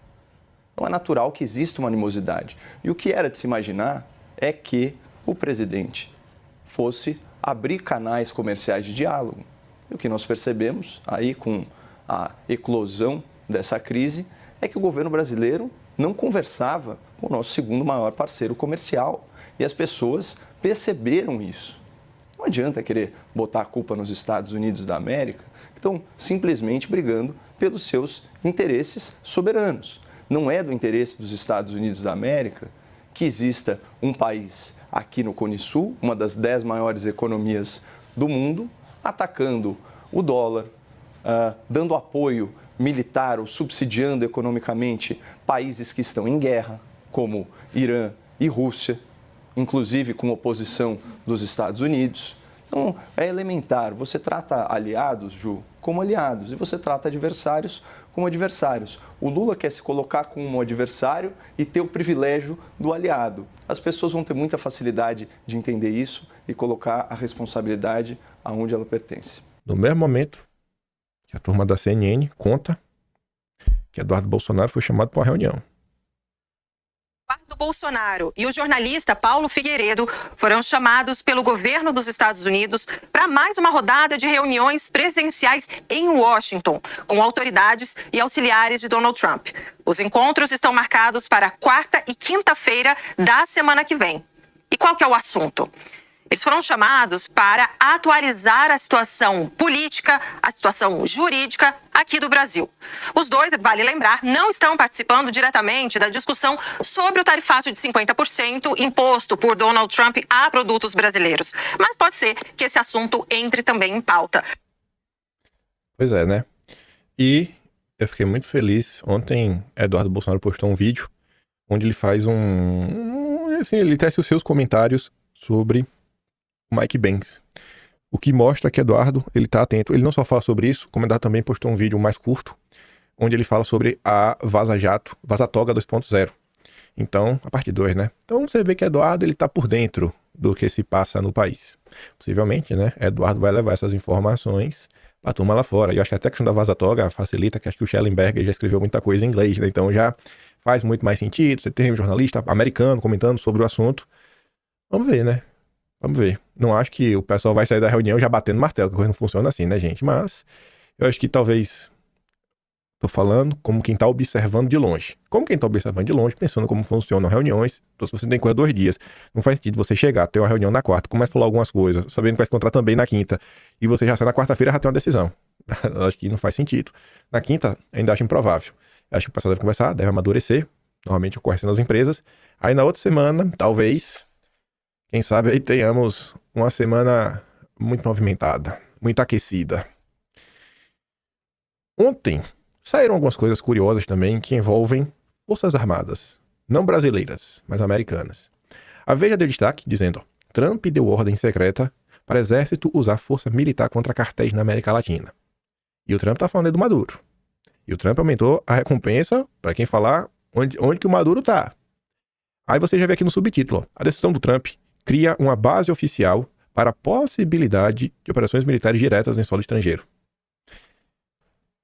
Speaker 10: Então é natural que exista uma animosidade. E o que era de se imaginar é que o presidente fosse abrir canais comerciais de diálogo. E o que nós percebemos aí com a eclosão dessa crise é que o governo brasileiro não conversava com o nosso segundo maior parceiro comercial. E as pessoas perceberam isso. Não adianta querer botar a culpa nos Estados Unidos da América, que estão simplesmente brigando pelos seus interesses soberanos. Não é do interesse dos Estados Unidos da América que exista um país aqui no Cone Sul, uma das 10 maiores economias do mundo, atacando o dólar, dando apoio militar ou subsidiando economicamente países que estão em guerra, como Irã e Rússia, inclusive com oposição dos Estados Unidos. Então, é elementar. Você trata aliados, Ju, como aliados, e você trata adversários como adversários. O Lula quer se colocar como um adversário e ter o privilégio do aliado. As pessoas vão ter muita facilidade de entender isso e colocar a responsabilidade aonde ela pertence.
Speaker 12: No mesmo momento que a turma da CNN conta que Eduardo Bolsonaro foi chamado para uma reunião.
Speaker 13: Eduardo Bolsonaro e o jornalista Paulo Figueiredo foram chamados pelo governo dos Estados Unidos para mais uma rodada de reuniões presidenciais em Washington, com autoridades e auxiliares de Donald Trump. Os encontros estão marcados para quarta e quinta-feira da semana que vem. E qual que é o assunto? Eles foram chamados para atualizar a situação política, a situação jurídica aqui do Brasil. Os dois, vale lembrar, não estão participando diretamente da discussão sobre o tarifaço de 50% imposto por Donald Trump a produtos brasileiros. Mas pode ser que esse assunto entre também em pauta.
Speaker 12: Pois é, né? E eu fiquei muito feliz. Ontem, Eduardo Bolsonaro postou um vídeo onde ele faz assim, ele testa os seus comentários sobre Mike Pence. O que mostra que Eduardo, ele tá atento. Ele não só fala sobre isso, como Eduardo também postou um vídeo mais curto, onde ele fala sobre a Vaza Jato, Vaza Toga 2.0. Então, a parte 2, né? Então você vê que Eduardo, ele tá por dentro do que se passa no país. Possivelmente, né? Eduardo vai levar essas informações pra turma lá fora. E eu acho que até a questão da Vaza Toga facilita, que acho que o Schellenberger já escreveu muita coisa em inglês, né? Então já faz muito mais sentido. Você tem um jornalista americano comentando sobre o assunto. Vamos ver, né? Vamos ver. Não acho que o pessoal vai sair da reunião já batendo martelo, que a coisa não funciona assim, né, gente? Mas eu acho que talvez... Tô falando como quem tá observando de longe. Como quem tá observando de longe, pensando como funcionam reuniões. Então, se você tem coisa 2 dias, não faz sentido você chegar, ter uma reunião na quarta, começa a falar algumas coisas, sabendo que vai se encontrar também na quinta, e você já sai na quarta-feira já tem uma decisão. Eu acho que não faz sentido. Na quinta, ainda acho improvável. Eu acho que o pessoal deve conversar, deve amadurecer. Normalmente ocorre assim nas empresas. Aí na outra semana, talvez... Quem sabe aí tenhamos uma semana muito movimentada, muito aquecida. Ontem saíram algumas coisas curiosas também que envolvem Forças Armadas, não brasileiras, mas americanas. A Veja deu destaque dizendo: Trump deu ordem secreta para exército usar força militar contra cartéis na América Latina. E o Trump tá falando do Maduro. E o Trump aumentou a recompensa para quem falar onde que o Maduro tá. Aí você já vê aqui no subtítulo, ó, a decisão do Trump cria uma base oficial para a possibilidade de operações militares diretas em solo estrangeiro.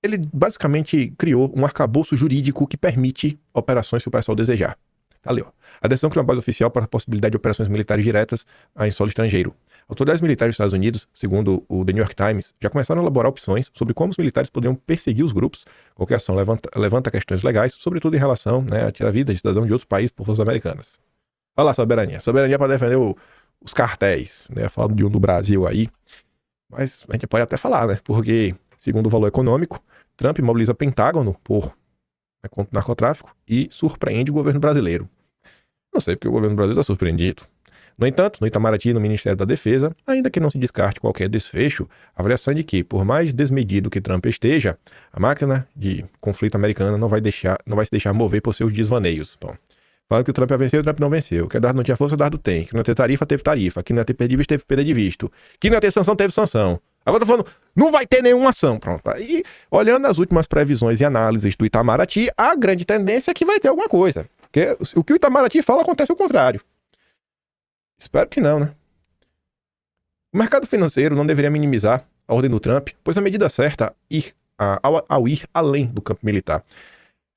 Speaker 12: Ele basicamente criou um arcabouço jurídico que permite operações que o pessoal desejar. Tá ali, ó. A decisão cria uma base oficial para a possibilidade de operações militares diretas em solo estrangeiro. Autoridades militares dos Estados Unidos, segundo o The New York Times, já começaram a elaborar opções sobre como os militares poderiam perseguir os grupos. Qualquer ação levanta questões legais, sobretudo em relação, né, a tirar a vida de cidadãos de outros países por forças americanas. Olha lá, soberania. Soberania para defender os cartéis, né? Falando de um do Brasil aí. Mas a gente pode até falar, né? Porque, segundo o valor econômico, Trump mobiliza Pentágono por contra o narcotráfico e surpreende o governo brasileiro. Não sei porque o governo brasileiro está surpreendido. No entanto, no Itamaraty, no Ministério da Defesa, ainda que não se descarte qualquer desfecho, a avaliação é de que, por mais desmedido que Trump esteja, a máquina de conflito americana não vai se deixar mover por seus desvaneios. Bom, falando que o Trump ia vencer, o Trump não venceu. Que o Eduardo não tinha força, o Eduardo tem. Que não ia ter tarifa, teve tarifa. Que não ia ter perda de visto, teve perda de visto. Que não ia ter sanção, teve sanção. Agora eu tô falando, não vai ter nenhuma ação. Pronto. E olhando as últimas previsões e análises do Itamaraty, a grande tendência é que vai ter alguma coisa. Porque o que o Itamaraty fala acontece o contrário. Espero que não, né? O mercado financeiro não deveria minimizar a ordem do Trump, pois a medida certa ao ir além do campo militar.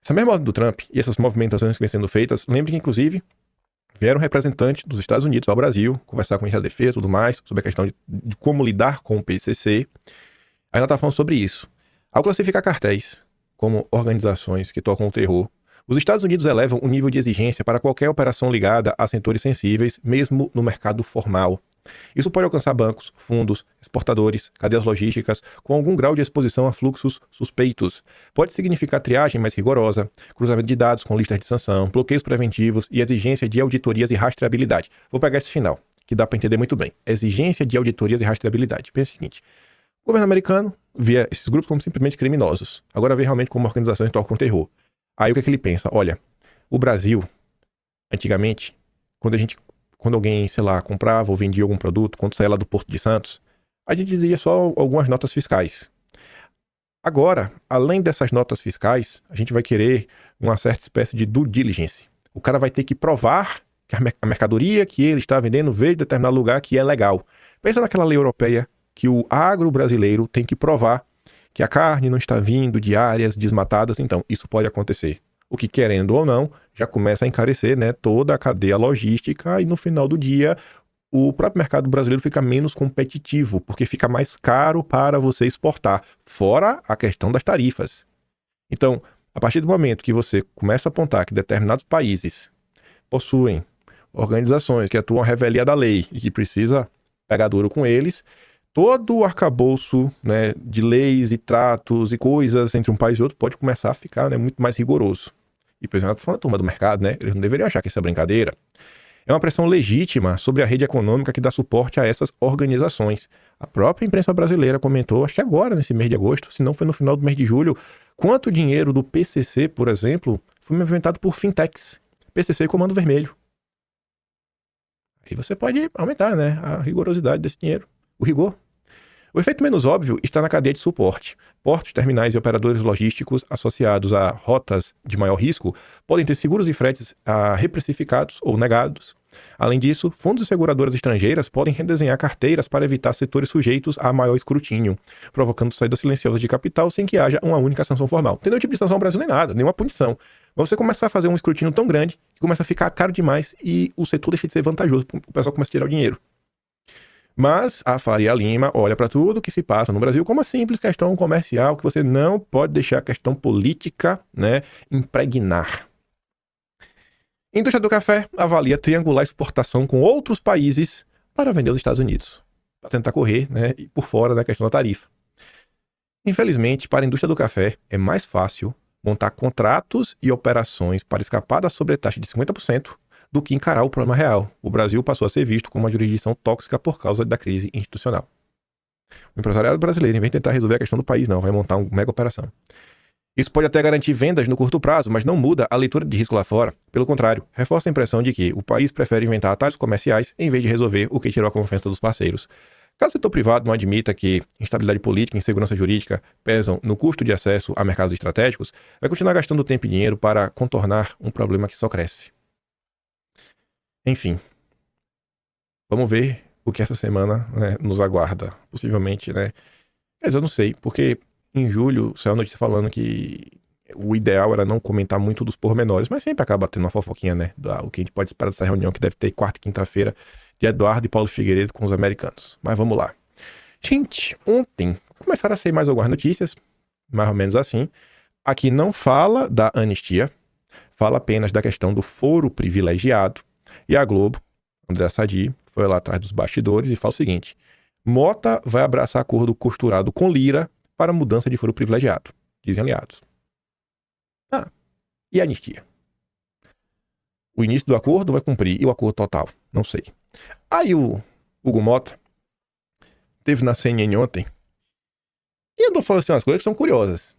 Speaker 12: Essa mesma ordem do Trump e essas movimentações que vêm sendo feitas, lembre que, inclusive, vieram representantes dos Estados Unidos ao Brasil, conversar com a Ministério da Defesa e tudo mais, sobre a questão de como lidar com o PCC. Ainda está falando sobre isso. Ao classificar cartéis como organizações que tocam o terror, os Estados Unidos elevam o nível de exigência para qualquer operação ligada a setores sensíveis, mesmo no mercado formal. Isso pode alcançar bancos, fundos, exportadores, cadeias logísticas, com algum grau de exposição a fluxos suspeitos. Pode significar triagem mais rigorosa, cruzamento de dados com listas de sanção, bloqueios preventivos e exigência de auditorias e rastreabilidade. Vou pegar esse final, que dá para entender muito bem. Exigência de auditorias e rastreabilidade. Pensa o seguinte: o governo americano via esses grupos como simplesmente criminosos. Agora vê realmente como organizações que tocam terror. Aí o que é que ele pensa? Olha, o Brasil, antigamente, quando a gente quando alguém, sei lá, comprava ou vendia algum produto, quando saía lá do Porto de Santos, a gente dizia só algumas notas fiscais. Agora, além dessas notas fiscais, a gente vai querer uma certa espécie de due diligence. O cara vai ter que provar que a mercadoria que ele está vendendo veio de determinado lugar que é legal. Pensa naquela lei europeia que o agro brasileiro tem que provar que a carne não está vindo de áreas desmatadas. Então, isso pode acontecer. O que, querendo ou não, já começa a encarecer, né, toda a cadeia logística e no final do dia o próprio mercado brasileiro fica menos competitivo, porque fica mais caro para você exportar, fora a questão das tarifas. Então, a partir do momento que você começa a apontar que determinados países possuem organizações que atuam à revelia da lei e que precisa pegar duro com eles, todo o arcabouço, né, de leis e tratos e coisas entre um país e outro pode começar a ficar, né, muito mais rigoroso. E, por exemplo, falando da turma do mercado, né, eles não deveriam achar que isso é brincadeira. É uma pressão legítima sobre a rede econômica que dá suporte a essas organizações. A própria imprensa brasileira comentou, acho que agora, nesse mês de agosto, se não foi no final do mês de julho, quanto dinheiro do PCC, por exemplo, foi movimentado por fintechs. PCC e Comando Vermelho. Aí você pode aumentar, né, a rigorosidade desse dinheiro, o rigor. O efeito menos óbvio está na cadeia de suporte. Portos, terminais e operadores logísticos associados a rotas de maior risco podem ter seguros e fretes reprecificados ou negados. Além disso, fundos e seguradoras estrangeiras podem redesenhar carteiras para evitar setores sujeitos a maior escrutínio, provocando saída silenciosa de capital sem que haja uma única sanção formal. Não tem nenhum tipo de sanção brasileira nem nada, nenhuma punição. Mas você começa a fazer um escrutínio tão grande que começa a ficar caro demais e o setor deixa de ser vantajoso, o pessoal começa a tirar o dinheiro. Mas a Faria Lima olha para tudo que se passa no Brasil como uma simples questão comercial que você não pode deixar a questão política, né, impregnar. A indústria do café avalia triangular exportação com outros países para vender aos Estados Unidos, para tentar correr, né, por fora da questão da tarifa. Infelizmente, para a indústria do café é mais fácil montar contratos e operações para escapar da sobretaxa de 50% do que encarar o problema real. O Brasil passou a ser visto como uma jurisdição tóxica por causa da crise institucional. O empresariado brasileiro, em vez de tentar resolver a questão do país, não, vai montar uma mega operação. Isso pode até garantir vendas no curto prazo, mas não muda a leitura de risco lá fora. Pelo contrário, reforça a impressão de que o país prefere inventar atalhos comerciais em vez de resolver o que tirou a confiança dos parceiros. Caso o setor privado não admita que instabilidade política e insegurança jurídica pesam no custo de acesso a mercados estratégicos, vai continuar gastando tempo e dinheiro para contornar um problema que só cresce. Enfim, vamos ver o que essa semana, né, nos aguarda. Possivelmente, né? Mas eu não sei, porque em julho saiu a notícia falando que o ideal era não comentar muito dos pormenores, mas sempre acaba tendo uma fofoquinha, né? O que a gente pode esperar dessa reunião que deve ter quarta e quinta-feira de Eduardo e Paulo Figueiredo com os americanos. Mas vamos lá. Gente, ontem começaram a sair mais algumas notícias, mais ou menos assim. Aqui não fala da anistia, fala apenas da questão do foro privilegiado. E a Globo, André Sadi, foi lá atrás dos bastidores e fala o seguinte: Mota vai abraçar acordo costurado com Lira para mudança de foro privilegiado, dizem aliados. E a anistia? O início do acordo vai cumprir, e o acordo total? Não sei. Aí o Hugo Mota esteve na CNN ontem e andou falando assim umas coisas que são curiosas.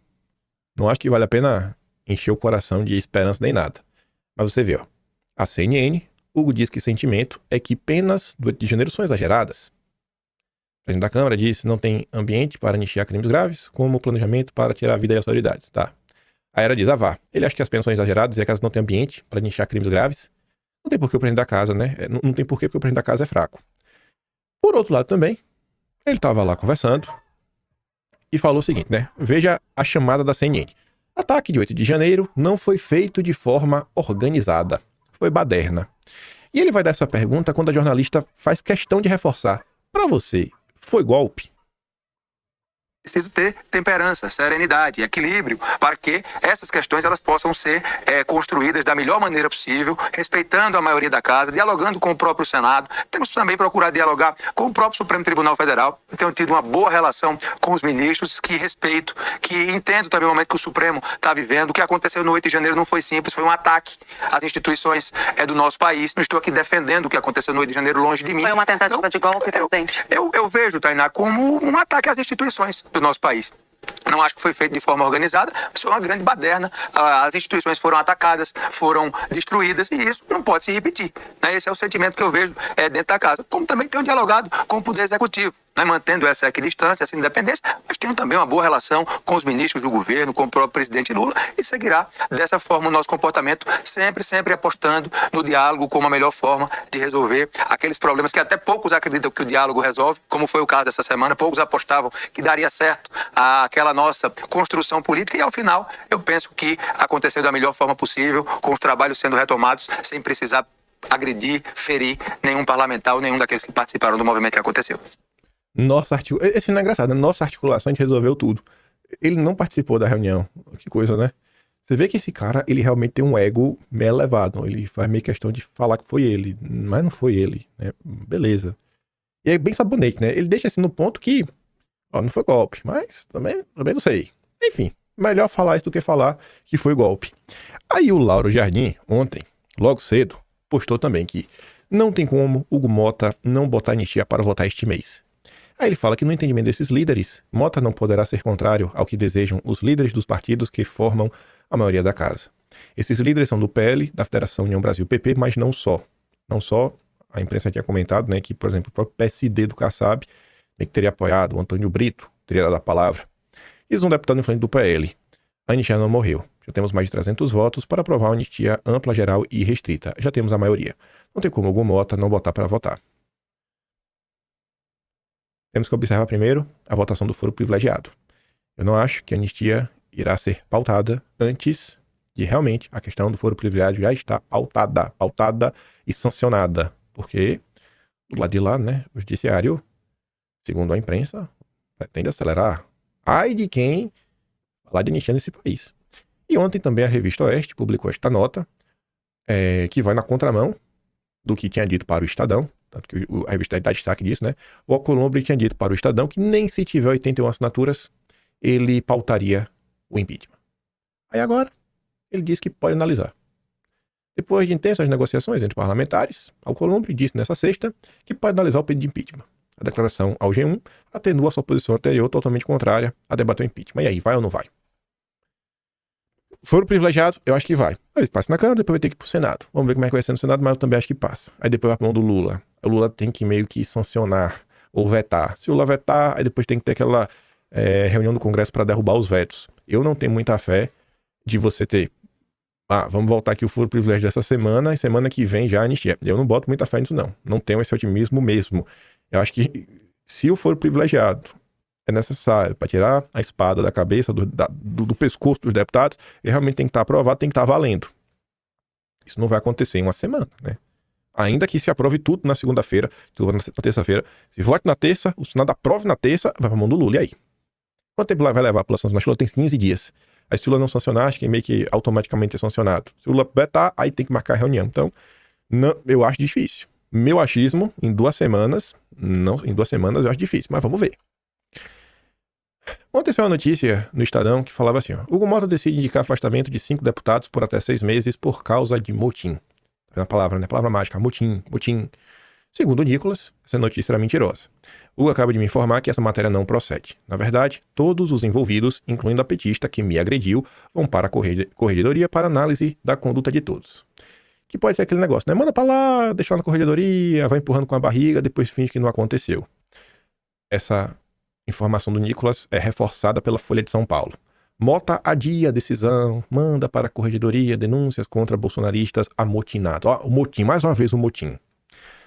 Speaker 12: Não acho que vale a pena encher o coração de esperança nem nada. Mas você vê, ó, a CNN, Hugo diz que sentimento é que penas do 8 de janeiro são exageradas. O presidente da Câmara disse que não tem ambiente para anistiar crimes graves, como planejamento para tirar a vida e as autoridades. Tá. A Era diz, ele acha que as penas são exageradas e a casa não tem ambiente para anistiar crimes graves. Não tem por que o presidente da casa, né? Não tem por que, porque o presidente da casa é fraco. Por outro lado também, ele estava lá conversando e falou o seguinte, né? Veja a chamada da CNN. Ataque de 8 de janeiro não foi feito de forma organizada. Foi baderna. E ele vai dar essa pergunta quando a jornalista faz questão de reforçar. Para você, foi golpe?
Speaker 14: Preciso ter temperança, serenidade, equilíbrio, para que essas questões elas possam ser construídas da melhor maneira possível, respeitando a maioria da casa, dialogando com o próprio Senado. Temos também procurado dialogar com o próprio Supremo Tribunal Federal. Eu tenho tido uma boa relação com os ministros, que respeito, que entendo também o momento que o Supremo está vivendo. O que aconteceu no 8 de janeiro não foi simples, foi um ataque às instituições do nosso país. Não estou aqui defendendo o que aconteceu no 8 de janeiro, longe de mim.
Speaker 13: Foi uma tentativa de golpe, presidente?
Speaker 14: Eu vejo, Tainá, como um ataque às instituições do nosso país. Não acho que foi feito de forma organizada, mas foi uma grande baderna. As instituições foram atacadas, foram destruídas, e isso não pode se repetir. Né? Esse é o sentimento que eu vejo dentro da casa. Como também tenho dialogado com o Poder Executivo, né? Mantendo essa equidistância, essa independência, mas tenho também uma boa relação com os ministros do governo, com o próprio presidente Lula, e seguirá dessa forma o nosso comportamento, sempre apostando no diálogo como a melhor forma de resolver aqueles problemas que até poucos acreditam que o diálogo resolve, como foi o caso dessa semana. Poucos apostavam que daria certo aquela nossa construção política, e ao final eu penso que aconteceu da melhor forma possível, com os trabalhos sendo retomados, sem precisar agredir, ferir nenhum parlamentar ou nenhum daqueles que participaram do movimento que aconteceu.
Speaker 12: Esse não é engraçado, né? Nossa articulação, a gente resolveu tudo. Ele não participou da reunião. Que coisa, né? Você vê que esse cara, ele realmente tem um ego meio elevado. Ele faz meio questão de falar que foi ele, mas não foi ele, né? Beleza. E é bem sabonete, né? Ele deixa assim no ponto que, ó, não foi golpe, mas também não sei. Enfim, melhor falar isso do que falar que foi golpe. Aí o Lauro Jardim, ontem, logo cedo, postou também que não tem como Hugo Mota não botar anistia para votar este mês. Aí ele fala que no entendimento desses líderes, Mota não poderá ser contrário ao que desejam os líderes dos partidos que formam a maioria da casa. Esses líderes são do PL, da Federação União Brasil PP, mas não só. Não só, a imprensa tinha comentado, né, que, por exemplo, o próprio PSD do Kassab, né, que teria apoiado o Antônio Brito, teria dado a palavra. E um deputado influente do PL. A anistia não morreu. Já temos mais de 300 votos para aprovar uma anistia ampla, geral e restrita. Já temos a maioria. Não tem como Hugo Mota não botar para votar. Temos que observar primeiro a votação do foro privilegiado. Eu não acho que a anistia irá ser pautada antes de realmente a questão do foro privilegiado já estar pautada e sancionada. Porque do lado de lá, né, o judiciário, segundo a imprensa, pretende acelerar. Ai de quem falar de anistia nesse país. E ontem também a Revista Oeste publicou esta nota, que vai na contramão do que tinha dito para o Estadão. Tanto que a revista dá destaque disso, né? O Alcolumbre tinha dito para o Estadão que nem se tiver 81 assinaturas, ele pautaria o impeachment. Aí agora, ele disse que pode analisar. Depois de intensas negociações entre parlamentares, Alcolumbre disse nessa sexta que pode analisar o pedido de impeachment. A declaração ao G1 atenua sua posição anterior totalmente contrária a debater o impeachment. E aí, vai ou não vai? Foro privilegiado, eu acho que vai. Ele passa na Câmara, depois vai ter que ir pro Senado. Vamos ver como é que vai ser no Senado, mas eu também acho que passa. Aí depois vai pra mão do Lula. O Lula tem que meio que sancionar ou vetar. Se o Lula vetar, aí depois tem que ter aquela reunião do Congresso para derrubar os vetos. Eu não tenho muita fé de você ter... vamos voltar aqui o foro privilégio dessa semana e semana que vem já a anistia. Eu não boto muita fé nisso, não. Não tenho esse otimismo mesmo. Eu acho que se o foro privilegiado é necessário para tirar a espada da cabeça, do pescoço dos deputados, ele realmente tem que estar aprovado, tem que estar valendo. Isso não vai acontecer em uma semana, né? Ainda que se aprove tudo na segunda-feira, tudo na terça-feira, se vote na terça, o Senado aprove na terça, vai para a mão do Lula, e aí? Quanto tempo vai levar a população do Lula? Tem 15 dias. Aí se o Lula não sancionar, acho que meio que automaticamente é sancionado. Se o Lula vetar, aí tem que marcar a reunião. Então, não, eu acho difícil. Meu achismo, em 2 semanas, eu acho difícil, mas vamos ver. Ontem saiu uma notícia no Estadão que falava assim, Hugo Mota decide indicar afastamento de 5 deputados por até 6 meses por causa de motim. É uma palavra, né? Palavra mágica, motim. Segundo o Nicolas, essa notícia era mentirosa. Hugo acaba de me informar que essa matéria não procede. Na verdade, todos os envolvidos, incluindo a petista que me agrediu, vão para a corregedoria para análise da conduta de todos. Que pode ser aquele negócio, né? Manda pra lá, deixa lá na corregedoria, vai empurrando com a barriga, depois finge que não aconteceu. Essa informação do Nicolas é reforçada pela Folha de São Paulo. Mota adia a decisão, manda para a corregedoria denúncias contra bolsonaristas amotinados. O motim, mais uma vez o motim.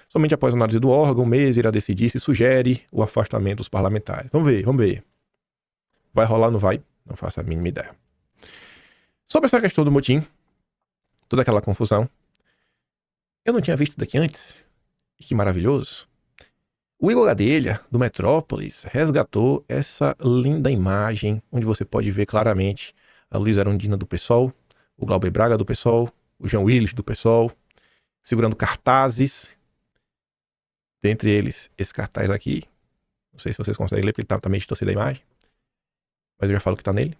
Speaker 12: Somente após a análise do órgão, o mês irá decidir se sugere o afastamento dos parlamentares. Vamos ver. Vai rolar ou não vai? Não faço a mínima ideia. Sobre essa questão do motim, toda aquela confusão, eu não tinha visto daqui antes. E que maravilhoso. O Igor Gadelha, do Metrópolis, resgatou essa linda imagem, onde você pode ver claramente a Luísa Erundina do PSOL, o Glauber Braga do PSOL, o João Willis do PSOL, segurando cartazes. Dentre eles, esse cartaz aqui. Não sei se vocês conseguem ler, porque ele tá meio distorcido a imagem. Mas eu já falo que tá nele.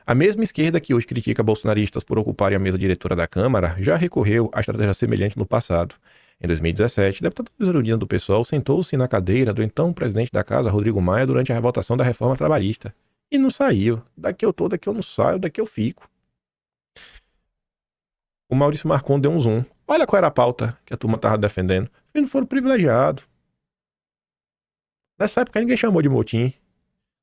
Speaker 12: A mesma esquerda que hoje critica bolsonaristas por ocuparem a mesa diretora da Câmara já recorreu a estratégia semelhante no passado. Em 2017, o deputado Luiz Erundina do PSOL sentou-se na cadeira do então presidente da Casa, Rodrigo Maia, durante a votação da reforma trabalhista. E não saiu. Daqui eu tô, daqui eu não saio, daqui eu fico. O Maurício Marcon deu um zoom. Olha qual era a pauta que a turma tava defendendo. Filho, não foram privilegiados. Nessa época ninguém chamou de motim.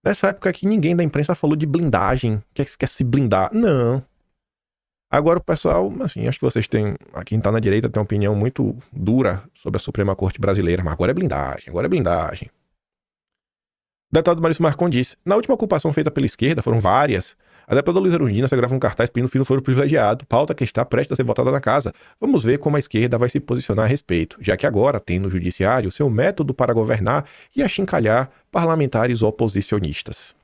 Speaker 12: Nessa época que ninguém da imprensa falou de blindagem, quer se blindar. Não. Agora o pessoal, assim, acho que vocês têm, quem tá na direita tem uma opinião muito dura sobre a Suprema Corte Brasileira, mas agora é blindagem, agora é blindagem. O deputado Maurício Marcon disse, na última ocupação feita pela esquerda, foram várias, a deputada Luiz Erundina segurava um cartaz pedindo filho foro privilegiado, pauta que está prestes a ser votada na casa. Vamos ver como a esquerda vai se posicionar a respeito, já que agora tem no judiciário seu método para governar e achincalhar parlamentares oposicionistas.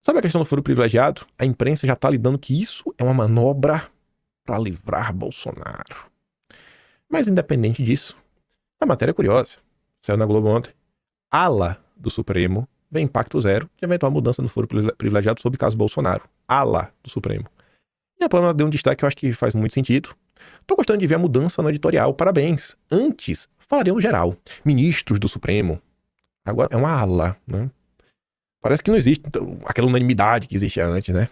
Speaker 12: Sabe a questão do foro privilegiado? A imprensa já está lidando que isso é uma manobra para livrar Bolsonaro. Mas independente disso, a matéria é curiosa. Saiu na Globo ontem. Ala do Supremo vê impacto zero de eventual mudança no foro privilegiado sob caso Bolsonaro. Ala do Supremo. E a Pamela deu um destaque que eu acho que faz muito sentido. Tô gostando de ver a mudança no editorial. Parabéns. Antes, falaria no geral. Ministros do Supremo. Agora é uma ala, né? Parece que não existe aquela unanimidade que existia antes, né?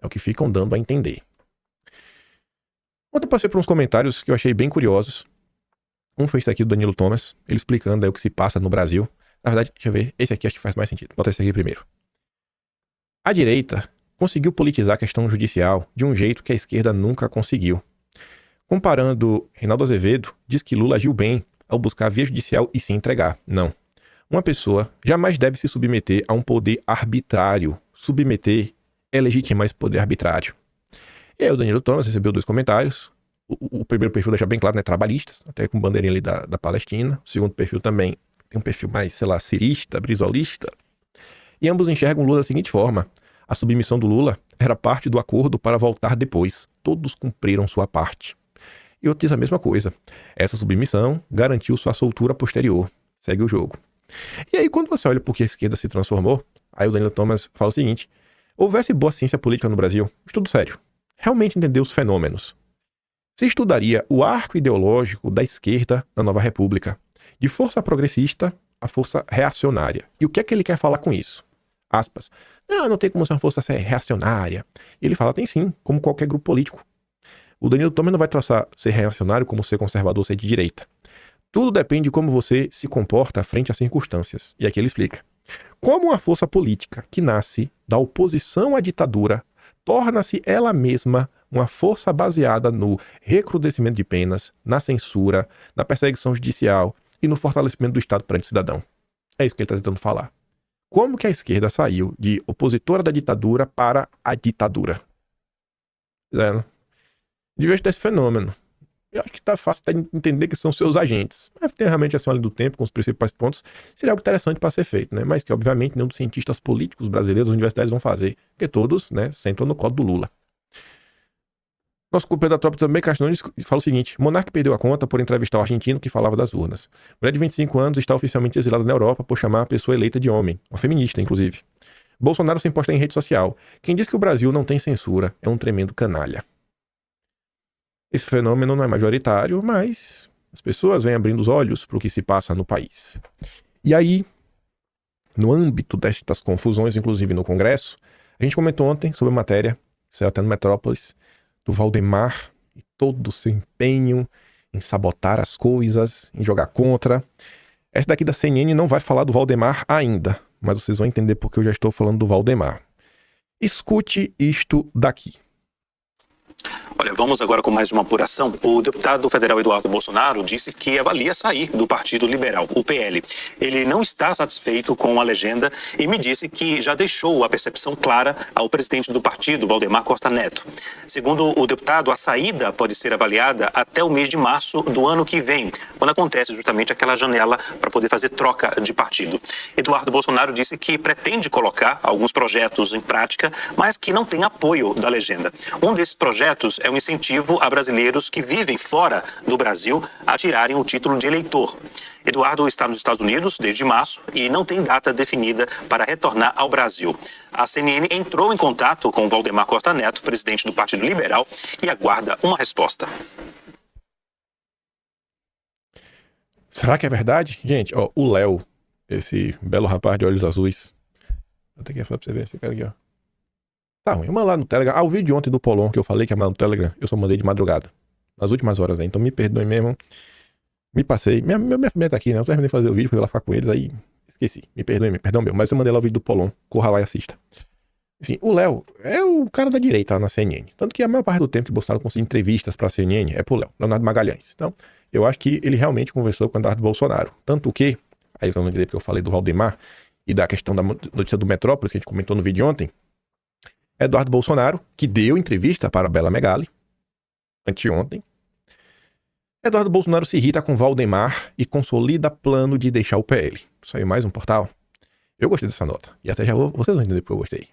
Speaker 12: É o que ficam dando a entender. Ontem eu passei por uns comentários que eu achei bem curiosos. Um foi esse aqui do Danilo Thomas, ele explicando aí o que se passa no Brasil. Na verdade, deixa eu ver, esse aqui acho que faz mais sentido. Bota esse aqui primeiro. A direita conseguiu politizar a questão judicial de um jeito que a esquerda nunca conseguiu. Comparando, Reinaldo Azevedo diz que Lula agiu bem ao buscar a via judicial e se entregar. Não. Uma pessoa jamais deve se submeter a um poder arbitrário. Submeter é legitimar esse poder arbitrário. E aí o Danilo Thomas recebeu 2 comentários. O primeiro perfil deixa bem claro, né? Trabalhistas, até com bandeirinha ali da Palestina. O segundo perfil também tem um perfil mais, sei lá, cirista, brisolista. E ambos enxergam Lula da seguinte forma. A submissão do Lula era parte do acordo para voltar depois. Todos cumpriram sua parte. E outro diz a mesma coisa. Essa submissão garantiu sua soltura posterior. Segue o jogo. E aí, quando você olha por que a esquerda se transformou, aí o Danilo Thomas fala o seguinte. Houvesse boa ciência política no Brasil, estudo sério, realmente entender os fenômenos, se estudaria o arco ideológico da esquerda na Nova República, de força progressista a força reacionária. E o que é que ele quer falar com isso? Aspas. Não tem como ser uma força reacionária. E ele fala, tem sim, como qualquer grupo político. O Danilo Thomas não vai traçar ser reacionário como ser conservador, ser de direita. Tudo depende de como você se comporta frente às circunstâncias. E aqui ele explica. Como uma força política que nasce da oposição à ditadura torna-se ela mesma uma força baseada no recrudescimento de penas, na censura, na perseguição judicial e no fortalecimento do Estado perante o cidadão. É isso que ele está tentando falar. Como que a esquerda saiu de opositora da ditadura para a ditadura? Diante desse fenômeno. Eu acho que está fácil de entender que são seus agentes. Mas tem realmente assim, uma linha do tempo, com os principais pontos, seria algo interessante para ser feito, né? Mas que, obviamente, nenhum dos cientistas políticos brasileiros, as universidades vão fazer, porque todos, né, sentam no colo do Lula. Nosso companheiro da tropa também, Castanho, fala o seguinte: Monark perdeu a conta por entrevistar o argentino que falava das urnas. Mulher de 25 anos está oficialmente exilada na Europa por chamar a pessoa eleita de homem, uma feminista, inclusive. Bolsonaro sem postar em rede social. Quem diz que o Brasil não tem censura é um tremendo canalha. Esse fenômeno não é majoritário, mas as pessoas vêm abrindo os olhos para o que se passa no país. E aí, no âmbito destas confusões, inclusive no Congresso, a gente comentou ontem sobre a matéria, saiu até no Metrópolis, do Valdemar e todo o seu empenho em sabotar as coisas, em jogar contra. Essa daqui da CNN não vai falar do Valdemar ainda, mas vocês vão entender porque eu já estou falando do Valdemar. Escute isto daqui.
Speaker 15: Olha, vamos agora com mais uma apuração. O deputado federal Eduardo Bolsonaro disse que avalia sair do Partido Liberal, o PL. Ele não está satisfeito com a legenda e me disse que já deixou a percepção clara ao presidente do partido, Valdemar Costa Neto. Segundo o deputado, a saída pode ser avaliada até o mês de março do ano que vem, quando acontece justamente aquela janela para poder fazer troca de partido. Eduardo Bolsonaro disse que pretende colocar alguns projetos em prática, mas que não tem apoio da legenda. Um desses projetos é um incentivo a brasileiros que vivem fora do Brasil a tirarem o título de eleitor. Eduardo está nos Estados Unidos desde março e não tem data definida para retornar ao Brasil. A CNN entrou em contato com Valdemar Costa Neto, presidente do Partido Liberal, e aguarda uma resposta.
Speaker 12: Será que é verdade? Gente, ó, o Léo, esse belo rapaz de olhos azuis, Até aqui pra você ver esse cara aqui, ó. Tá ruim. Eu mando lá no Telegram. O vídeo de ontem do Polon que eu falei que ia mandar no Telegram, eu só mandei de madrugada. Nas últimas horas aí. Então me perdoe mesmo. Me passei. Minha família tá aqui, né? Eu terminei de fazer o vídeo, fui lá ficar com eles, aí esqueci. Me perdoe, perdão meu. Mas eu mandei lá o vídeo do Polon. Corra lá e assista. Assim, o Léo é o cara da direita lá na CNN. Tanto que a maior parte do tempo que Bolsonaro conseguiu entrevistas pra CNN é pro Léo, Leonardo Magalhães. Então, eu acho que ele realmente conversou com o Eduardo Bolsonaro. Tanto que, aí vocês vão entender porque eu falei do Valdemar e da questão da notícia do Metrópolis, que a gente comentou no vídeo ontem. Eduardo Bolsonaro, que deu entrevista para a Bela Megali, anteontem. Eduardo Bolsonaro se irrita com Valdemar e consolida plano de deixar o PL. Saiu mais um portal. Eu gostei dessa nota. E até já vocês vão entender porque eu gostei.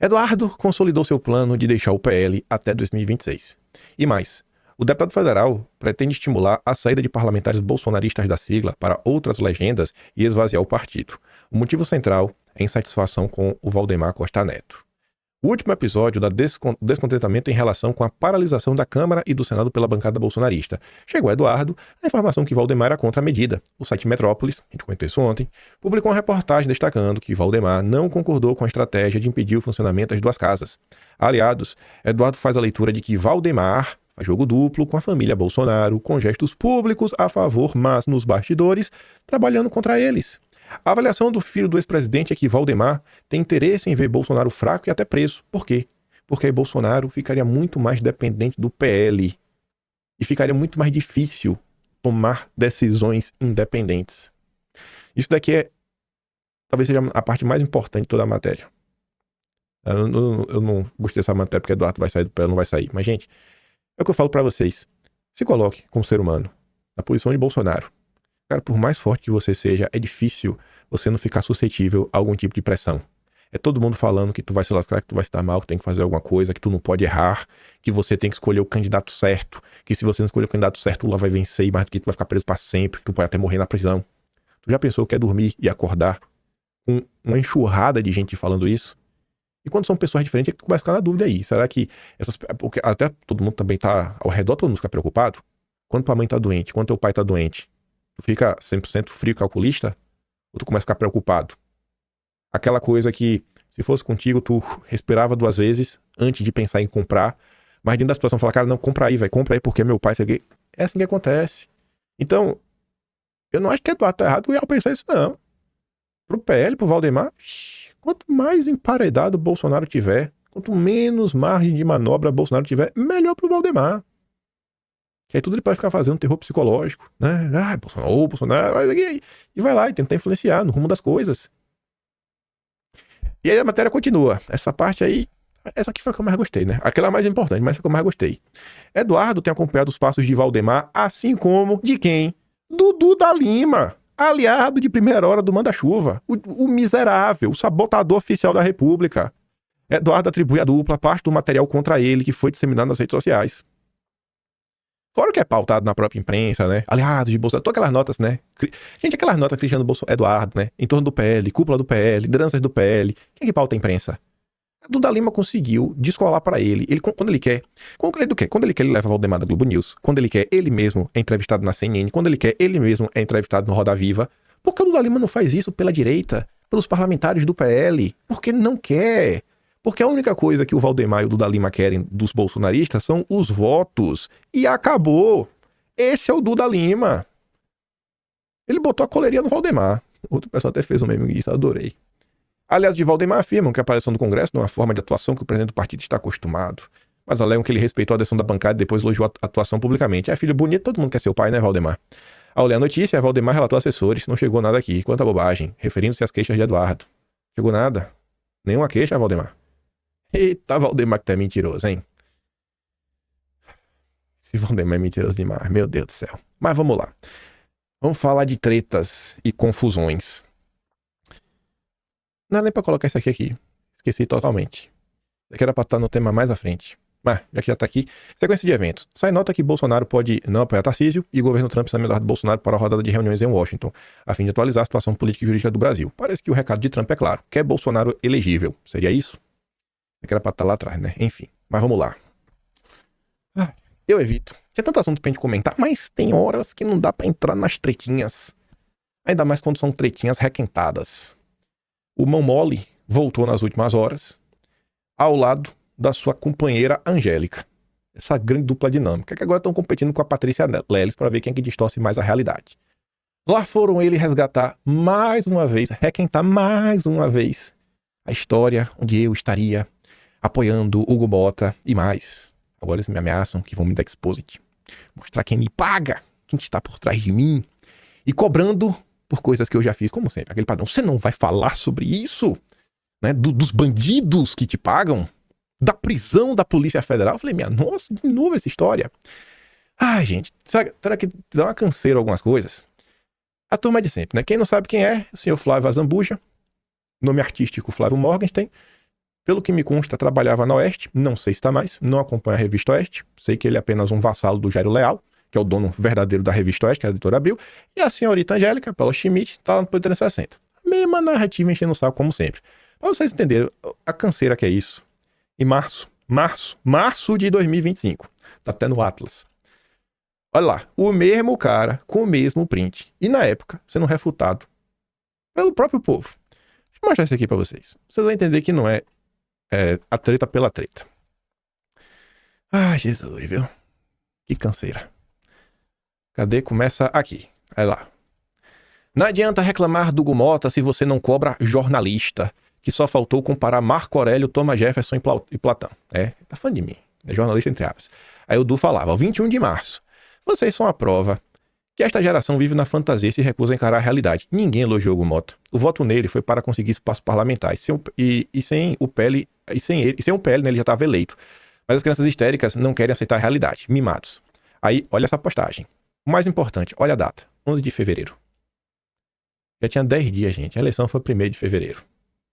Speaker 12: Eduardo consolidou seu plano de deixar o PL até 2026. E mais, o deputado federal pretende estimular a saída de parlamentares bolsonaristas da sigla para outras legendas e esvaziar o partido. O motivo central é insatisfação com o Valdemar Costa Neto. O último episódio da descontentamento em relação com a paralisação da Câmara e do Senado pela bancada bolsonarista. Chegou a Eduardo a informação que Valdemar era contra a medida. O site Metrópolis, a gente comentou isso ontem, publicou uma reportagem destacando que Valdemar não concordou com a estratégia de impedir o funcionamento das duas casas. Aliados, Eduardo faz a leitura de que Valdemar faz jogo duplo com a família Bolsonaro, com gestos públicos a favor, mas nos bastidores, trabalhando contra eles. A avaliação do filho do ex-presidente é que Valdemar tem interesse em ver Bolsonaro fraco e até preso. Por quê? Porque aí Bolsonaro ficaria muito mais dependente do PL e ficaria muito mais difícil tomar decisões independentes. Isso daqui talvez seja a parte mais importante de toda a matéria. Eu não gostei dessa matéria porque Eduardo vai sair do PL, não vai sair. Mas, gente, é o que eu falo pra vocês. Se coloque como ser humano na posição de Bolsonaro. Cara, por mais forte que você seja, é difícil você não ficar suscetível a algum tipo de pressão. É todo mundo falando que tu vai se lascar, que tu vai se dar mal, que tu tem que fazer alguma coisa, que tu não pode errar, que você tem que escolher o candidato certo, que se você não escolher o candidato certo, o Lula vai vencer e mais do que tu vai ficar preso para sempre, que tu pode até morrer na prisão. Tu já pensou que é dormir e acordar com uma enxurrada de gente falando isso? E quando são pessoas diferentes, tu começa a ficar na dúvida aí. Será que essas... Porque até todo mundo também tá ao redor, todo mundo fica preocupado. Quando tua mãe tá doente, quando teu pai tá doente, tu fica 100% frio calculista? Ou tu começa a ficar preocupado? Aquela coisa que, se fosse contigo, tu respirava 2 vezes antes de pensar em comprar, mas dentro da situação fala, cara, não, compra aí, vai, compra aí, porque meu pai... É assim que acontece. Então, eu não acho que Eduardo tá errado ao pensar isso, não. Pro PL, pro Valdemar, quanto mais emparedado o Bolsonaro tiver, quanto menos margem de manobra o Bolsonaro tiver, melhor pro Valdemar. Que aí tudo ele pode ficar fazendo terror psicológico, né? Ah, Bolsonaro, e vai lá e tentar influenciar no rumo das coisas. E aí a matéria continua. Essa parte aí, essa aqui foi a que eu mais gostei, né? Aquela mais importante, mas essa que eu mais gostei. Eduardo tem acompanhado os passos de Valdemar, assim como de quem? Dudu da Lima, aliado de primeira hora do Manda-Chuva, o miserável, o sabotador oficial da República. Eduardo atribui à dupla parte do material contra ele que foi disseminado nas redes sociais. Fora o que é pautado na própria imprensa, né? Aliados de Bolsonaro, todas aquelas notas, né? Gente, aquelas notas criticando Eduardo, né? Em torno do PL, cúpula do PL, lideranças do PL. Quem é que pauta a imprensa? Duda Lima conseguiu descolar pra ele. Quando ele quer. Quando ele quer, ele leva Valdemar da Globo News. Quando ele quer, ele mesmo é entrevistado na CNN. Quando ele quer, ele mesmo é entrevistado no Roda Viva. Por que o Duda Lima não faz isso pela direita? Pelos parlamentares do PL? Porque não quer. Porque a única coisa que o Valdemar e o Duda Lima querem dos bolsonaristas são os votos. E acabou. Esse é o Duda Lima. Ele botou a coleirinha no Valdemar. Outro pessoal até fez um meme disso, adorei. Aliás, de Valdemar afirmam que a aparição do Congresso não é uma forma de atuação que o presidente do partido está acostumado. Mas alegam que ele respeitou a decisão da bancada e depois elogiou a atuação publicamente. É filho bonito, todo mundo quer ser o pai, né, Valdemar? Ao ler a notícia, Valdemar relatou a assessores, não chegou nada aqui. Quanta bobagem, referindo-se às queixas de Eduardo. Chegou nada. Nenhuma queixa, Valdemar. Eita, Valdemar que tá mentiroso, hein? Esse Valdemar é mentiroso demais, meu Deus do céu. Mas vamos lá. Vamos falar de tretas e confusões. Não é nem pra colocar isso aqui. Esqueci totalmente. Isso aqui era pra estar no tema mais à frente. Mas, já que já tá aqui, sequência de eventos. Sai nota que Bolsonaro pode não apoiar Tarcísio e o governo Trump está melhor do Bolsonaro para a rodada de reuniões em Washington, a fim de atualizar a situação política e jurídica do Brasil. Parece que o recado de Trump é claro. Quer Bolsonaro elegível. Seria isso? Isso aqui era pra estar lá atrás, né? Enfim. Mas vamos lá. Eu evito. Tinha tanto assunto pra gente comentar, mas tem horas que não dá pra entrar nas tretinhas. Ainda mais quando são tretinhas requentadas. O mão mole voltou nas últimas horas ao lado da sua companheira Angélica. Essa grande dupla dinâmica, que agora estão competindo com a Patrícia Leles para ver quem é que distorce mais a realidade. Lá foram ele resgatar mais uma vez, requentar mais uma vez a história onde eu estaria apoiando Hugo Mota e mais. Agora eles me ameaçam que vão me dar exposit. Mostrar quem me paga, quem está por trás de mim. E cobrando por coisas que eu já fiz, como sempre. Aquele padrão, você não vai falar sobre isso? Né? Dos bandidos que te pagam? Da prisão da Polícia Federal? Eu falei, minha nossa, de novo essa história. Ai, gente, será que dá uma canseira algumas coisas? A turma de sempre, né? Quem não sabe quem é, o senhor Flávio Azambuja, nome artístico Flávio Morgenstern. Pelo que me consta, trabalhava na Oeste, não sei se está mais, não acompanha a Revista Oeste, sei que ele é apenas um vassalo do Jairo Leal, que é o dono verdadeiro da Revista Oeste, que é a editora Abril, e a senhorita Angélica, Paula Schmidt, está lá no Poder 360. Mesma narrativa enchendo o saco, como sempre. Para vocês entenderem a canseira que é isso. Em março de 2025, tá até no Atlas. Olha lá, o mesmo cara com o mesmo print. E na época, sendo refutado pelo próprio povo. Deixa eu mostrar isso aqui para vocês. Vocês vão entender que não é a treta pela treta. Ai, Jesus, viu? Que canseira. Cadê? Começa aqui. Olha lá. Não adianta reclamar do Gumota se você não cobra jornalista, que só faltou comparar Marco Aurélio, Thomas Jefferson e Platão. Tá falando de mim. É jornalista entre aspas. Aí o Du falava, 21 de março. Vocês são a prova que esta geração vive na fantasia e se recusa a encarar a realidade. Ninguém elogiou o Gumota. O voto nele foi para conseguir espaço parlamentar. Sem o PL, né, ele já estava eleito. Mas as crianças histéricas não querem aceitar a realidade. Mimados. Aí, olha essa postagem. O mais importante, olha a data. 11 de fevereiro. Já tinha 10 dias, gente. A eleição foi 1º de fevereiro.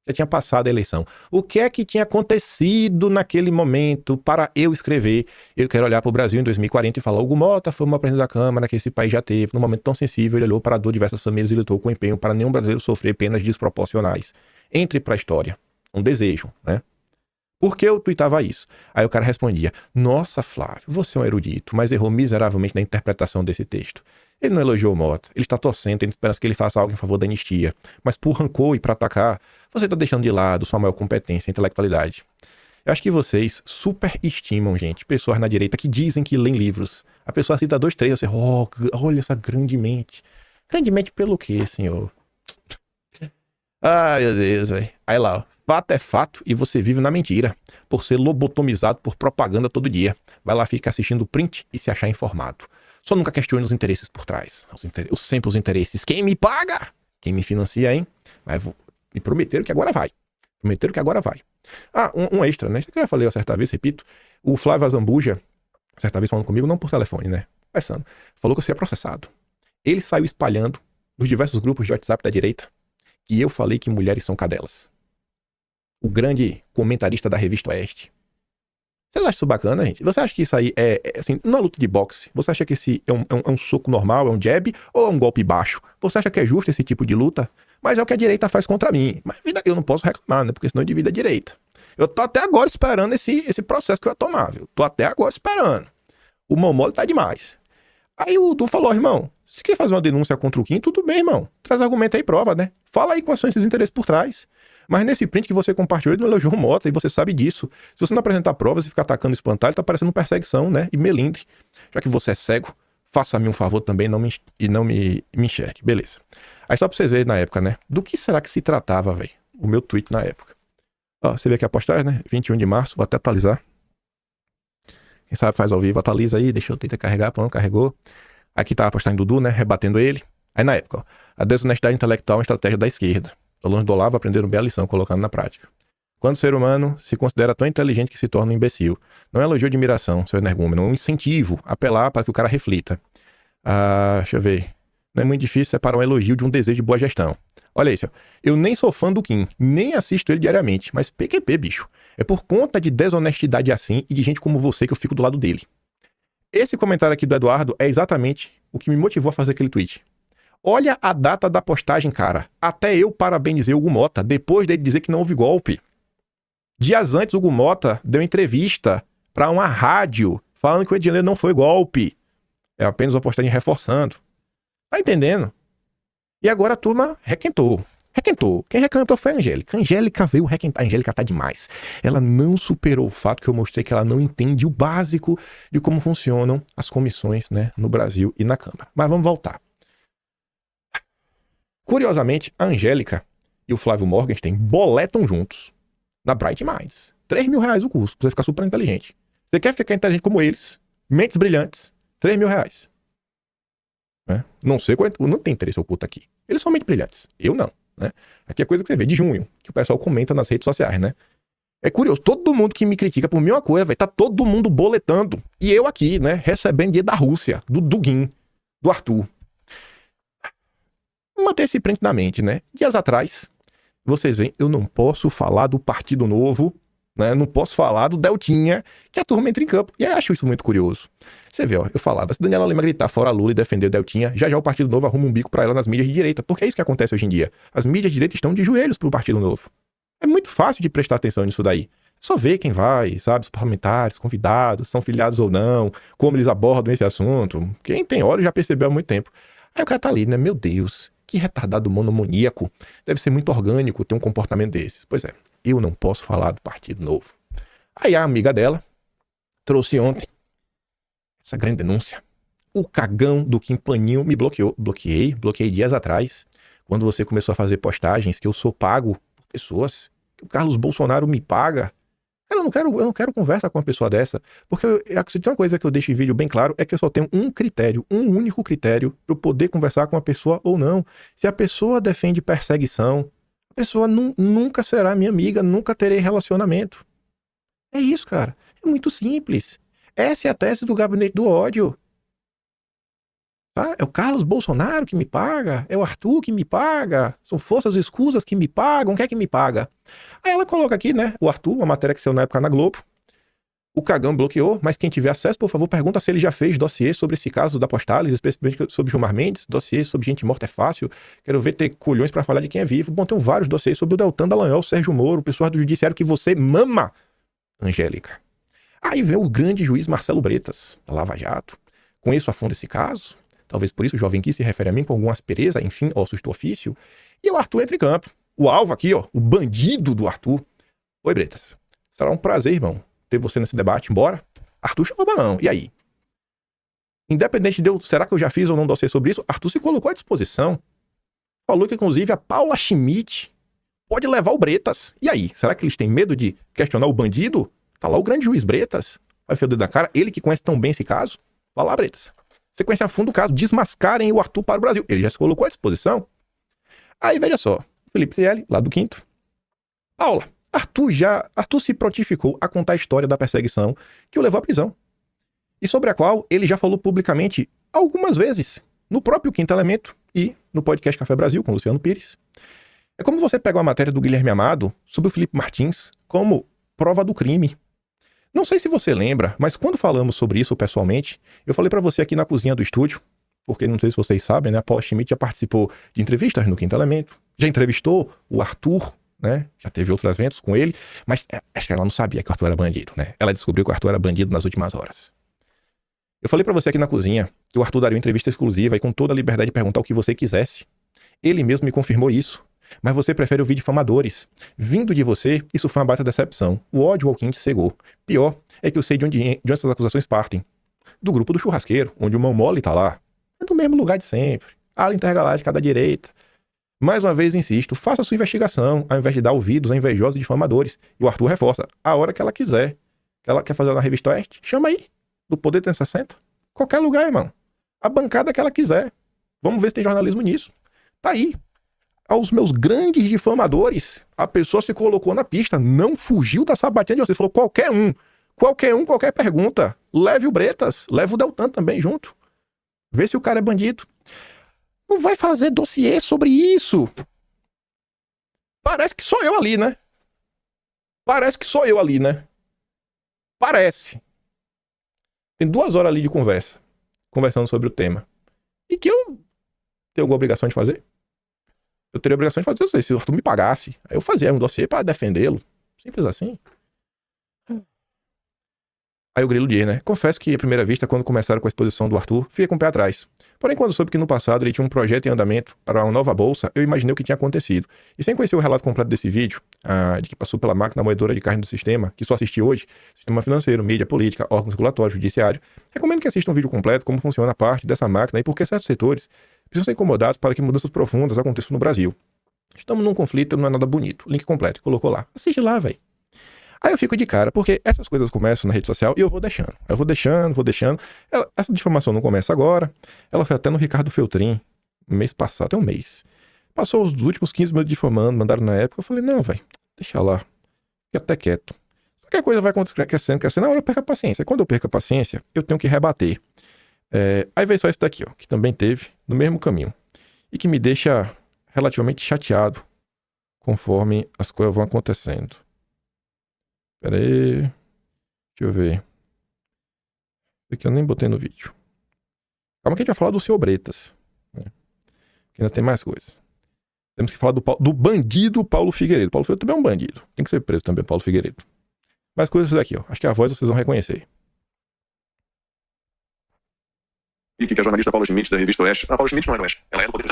Speaker 12: Já tinha passado a eleição. O que é que tinha acontecido naquele momento para eu escrever? Eu quero olhar para o Brasil em 2040 e falar, Hugo Mota foi uma presidente da Câmara que esse país já teve. Num momento tão sensível, ele olhou para a dor de diversas famílias e lutou com empenho para nenhum brasileiro sofrer penas desproporcionais. Entre para a história. Um desejo, né? Por que eu tuitava isso? Aí o cara respondia, nossa, Flávio, você é um erudito, mas errou miseravelmente na interpretação desse texto. Ele não elogiou o Mota, ele está torcendo, tendo esperança que ele faça algo em favor da anistia. Mas por rancor e para atacar, você está deixando de lado sua maior competência e intelectualidade. Eu acho que vocês superestimam, gente, pessoas na direita que dizem que leem livros. A pessoa cita 2, 3, você, olha essa grande mente. Grande mente pelo quê, senhor? Ai, meu Deus, velho. Aí lá, ó. Fato é fato e você vive na mentira, por ser lobotomizado por propaganda todo dia. Vai lá, fica assistindo o print e se achar informado. Só nunca questione os interesses por trás. Sempre os interesses. Quem me paga? Quem me financia, hein? Mas me prometeram que agora vai. Ah, um extra, né? Isso que eu já falei certa vez, repito. O Flávio Azambuja, certa vez falando comigo, não por telefone, né? Conversando. Falou que eu seria processado. Ele saiu espalhando nos diversos grupos de WhatsApp da direita que eu falei que mulheres são cadelas. O grande comentarista da Revista Oeste. Vocês acham isso bacana, gente? Você acha que isso aí é assim, na luta de boxe, você acha que esse é um soco normal, é um jab ou é um golpe baixo? Você acha que é justo esse tipo de luta? Mas é o que a direita faz contra mim. Mas eu não posso reclamar, né? Porque senão eu divido a direita. Eu tô até agora esperando esse processo que eu ia tomar, viu? Tô até agora esperando. O mão mole tá demais. Aí o Du falou, irmão, se quer fazer uma denúncia contra o Kim, tudo bem, irmão. Traz argumento aí, prova, né? Fala aí quais são esses interesses por trás. Mas nesse print que você compartilhou, ele não elogiou o Mota, e você sabe disso. Se você não apresentar provas e ficar atacando e espantar, ele tá parecendo perseguição, né? E melindre. Já que você é cego, faça-me um favor também e não me enxergue. Beleza. Aí só pra vocês verem na época, né? Do que será que se tratava, velho? O meu tweet na época. Ó, você vê aqui a postagem, né? 21 de março, vou até atualizar. Quem sabe faz ao vivo, atualiza aí, deixa eu tentar carregar, pronto, carregou. Aqui tá a postagem do Du, né? Rebatendo ele. Aí na época, ó, a desonestidade intelectual é uma estratégia da esquerda. Alunos do Olavo aprenderam bem a lição, colocando na prática. Quando o ser humano se considera tão inteligente que se torna um imbecil, não é elogio de admiração, seu energúmeno, é um incentivo, apelar para que o cara reflita. Deixa eu ver. Não é muito difícil separar um elogio de um desejo de boa gestão. Olha isso, ó. Eu nem sou fã do Kim, nem assisto ele diariamente, mas PQP, bicho. É por conta de desonestidade assim e de gente como você que eu fico do lado dele. Esse comentário aqui do Eduardo é exatamente o que me motivou a fazer aquele tweet. Olha a data da postagem, cara. Até eu parabenizei o Hugo Mota, depois dele dizer que não houve golpe. Dias antes, o Hugo Mota deu entrevista para uma rádio falando que o Rio de Janeiro não foi golpe. É apenas uma postagem reforçando. Tá entendendo? E agora a turma requentou. Requentou. Quem requentou foi a Angélica. A Angélica veio requentar. A Angélica tá demais. Ela não superou o fato que eu mostrei que ela não entende o básico de como funcionam as comissões, né, no Brasil e na Câmara. Mas vamos voltar. Curiosamente, a Angélica e o Flávio Morgenstern boletam juntos na Bright Minds. R$3.000 o curso, pra você ficar super inteligente. Você quer ficar inteligente como eles, mentes brilhantes, R$3.000. Né? Não sei quanto, não tem interesse oculto aqui. Eles são mentes brilhantes, eu não. Né? Aqui é coisa que você vê de junho, que o pessoal comenta nas redes sociais, né? É curioso, todo mundo que me critica por mesma coisa, tá todo mundo boletando. E eu aqui, né, recebendo dinheiro da Rússia, do Dugin, do Arthur. Manter esse print na mente, né? Dias atrás, vocês veem, eu não posso falar do Partido Novo, né? Não posso falar do Deltinha, que a turma entra em campo. E eu acho isso muito curioso. Você vê, ó, eu falava, se Daniela Lima gritar fora Lula e defender o Deltinha, já o Partido Novo arruma um bico pra ela nas mídias de direita. Porque é isso que acontece hoje em dia. As mídias de direita estão de joelhos pro Partido Novo. É muito fácil de prestar atenção nisso daí. É só ver quem vai, sabe? Os parlamentares, convidados, são filiados ou não, como eles abordam esse assunto. Quem tem olho já percebeu há muito tempo. Aí o cara tá ali, né? Meu Deus, que retardado monomaníaco. Deve ser muito orgânico ter um comportamento desses. Pois é, eu não posso falar do Partido Novo. Aí a amiga dela trouxe ontem essa grande denúncia. O cagão do Kim Paninho me bloqueou. Bloqueei dias atrás, quando você começou a fazer postagens que eu sou pago por pessoas, que o Carlos Bolsonaro me paga. Eu não quero conversa com uma pessoa dessa, porque se tem uma coisa que eu deixo em vídeo bem claro, é que eu só tenho um critério, um único critério para eu poder conversar com uma pessoa ou não. Se a pessoa defende perseguição, a pessoa nunca será minha amiga, nunca terei relacionamento. É isso, cara. É muito simples. Essa é a tese do gabinete do ódio. Tá? É o Carlos Bolsonaro que me paga, é o Arthur que me paga, são forças escusas que me pagam, quem é que me paga? Aí ela coloca aqui, né, o Arthur, uma matéria que saiu na época na Globo, o cagão bloqueou, mas quem tiver acesso, por favor, pergunta se ele já fez dossiê sobre esse caso da Postales, especificamente sobre Gilmar Mendes, dossiê sobre gente morta é fácil, quero ver ter colhões pra falar de quem é vivo. Bom, tem vários dossiês sobre o Deltan Dallagnol, o Sérgio Moro, o pessoal do judiciário que você mama, Angélica. Aí vem o grande juiz Marcelo Bretas, da Lava Jato. Conheço a fundo esse caso. Talvez por isso o jovem que se refere a mim com alguma aspereza, enfim, ossos do ofício. E o Arthur entra em campo. O alvo aqui, ó, o bandido do Arthur. Oi, Bretas. Será um prazer, irmão, ter você nesse debate. Embora Arthur chamou balão. E aí? Independente de eu, será que eu já fiz ou não dossiê sobre isso, Arthur se colocou à disposição. Falou que, inclusive, a Paula Schmidt pode levar o Bretas. E aí? Será que eles têm medo de questionar o bandido? Tá lá o grande juiz Bretas. Vai enfiar o dedo na cara. Ele que conhece tão bem esse caso. Vai lá, Bretas. Você conhece a fundo o caso, desmascarem o Arthur para o Brasil. Ele já se colocou à disposição. Aí, veja só, Felipe Trielli, lá do Quinto. Paula, Arthur se prontificou a contar a história da perseguição que o levou à prisão. E sobre a qual ele já falou publicamente algumas vezes, no próprio Quinto Elemento e no podcast Café Brasil, com o Luciano Pires. É como você pega uma matéria do Guilherme Amado sobre o Felipe Martins como prova do crime. Não sei se você lembra, mas quando falamos sobre isso pessoalmente, eu falei pra você aqui na cozinha do estúdio, porque não sei se vocês sabem, né? A Paula Schmidt já participou de entrevistas no Quinto Elemento, já entrevistou o Arthur, né? Já teve outros eventos com ele, mas acho que ela não sabia que o Arthur era bandido, né? Ela descobriu que o Arthur era bandido nas últimas horas. Eu falei pra você aqui na cozinha que o Arthur daria uma entrevista exclusiva e com toda a liberdade de perguntar o que você quisesse. Ele mesmo me confirmou isso. Mas você prefere ouvir difamadores. Vindo de você, isso foi uma baita decepção. O ódio ao Kim te cegou. Pior é que eu sei de onde essas acusações partem. Do grupo do churrasqueiro, onde o Mão Mole tá lá. É do mesmo lugar de sempre. A ala intergaláctica da direita. Mais uma vez insisto, faça a sua investigação, ao invés de dar ouvidos a invejosos e difamadores. E o Arthur reforça, a hora que ela quiser. Que ela quer fazer na Revista Oeste, chama aí. Do Poder 360. Qualquer lugar, irmão. A bancada que ela quiser. Vamos ver se tem jornalismo nisso. Tá aí. Aos meus grandes difamadores, a pessoa se colocou na pista, não fugiu da sabatina de vocês, falou qualquer pergunta, leve o Bretas, leve o Deltan também junto, vê se o cara é bandido. Não vai fazer dossiê sobre isso. Parece que sou eu ali, né? Parece. Tem 2 horas ali de conversa, conversando sobre o tema. E que eu tenho alguma obrigação de fazer? Eu teria a obrigação de fazer isso. Se o Arthur me pagasse, aí eu fazia um dossiê para defendê-lo. Simples assim. Aí o Grilo diz, né? Confesso que, à primeira vista, quando começaram com a exposição do Arthur, fiquei com o pé atrás. Porém, quando soube que no passado ele tinha um projeto em andamento para uma nova bolsa, eu imaginei o que tinha acontecido. E sem conhecer o relato completo desse vídeo, de que passou pela máquina moedora de carne do sistema, que só assisti hoje, sistema financeiro, mídia, política, órgãos regulatórios, judiciário, recomendo que assista um vídeo completo como funciona a parte dessa máquina e por que certos setores precisam ser incomodados para que mudanças profundas aconteçam no Brasil. Estamos num conflito, não é nada bonito. Link completo, colocou lá. Assiste lá, velho. Aí eu fico de cara, porque essas coisas começam na rede social e eu vou deixando. Essa difamação não começa agora. Ela foi até no Ricardo Feltrin, no mês passado, até um mês. Passou os últimos 15 minutos difamando, mandaram na época. Eu falei, não, velho, deixa lá. Fica até quieto. Só que a coisa vai crescendo. Na hora eu perco a paciência. Quando eu perco a paciência, eu tenho que rebater. Aí veio só isso daqui, ó, que também teve no mesmo caminho. E que me deixa relativamente chateado conforme as coisas vão acontecendo. Pera aí. Deixa eu ver. Isso aqui eu nem botei no vídeo. Calma que a gente vai falar do seu Bretas. Né? Que ainda tem mais coisas. Temos que falar do bandido Paulo Figueiredo. Paulo Figueiredo também é um bandido. Tem que ser preso também, Paulo Figueiredo. Mais coisas daqui, ó. Acho que a voz vocês vão reconhecer.
Speaker 16: E que a jornalista Paula Schmidt, da revista Oeste. A Paula Schmidt não é do Oeste. Ela é do Poder.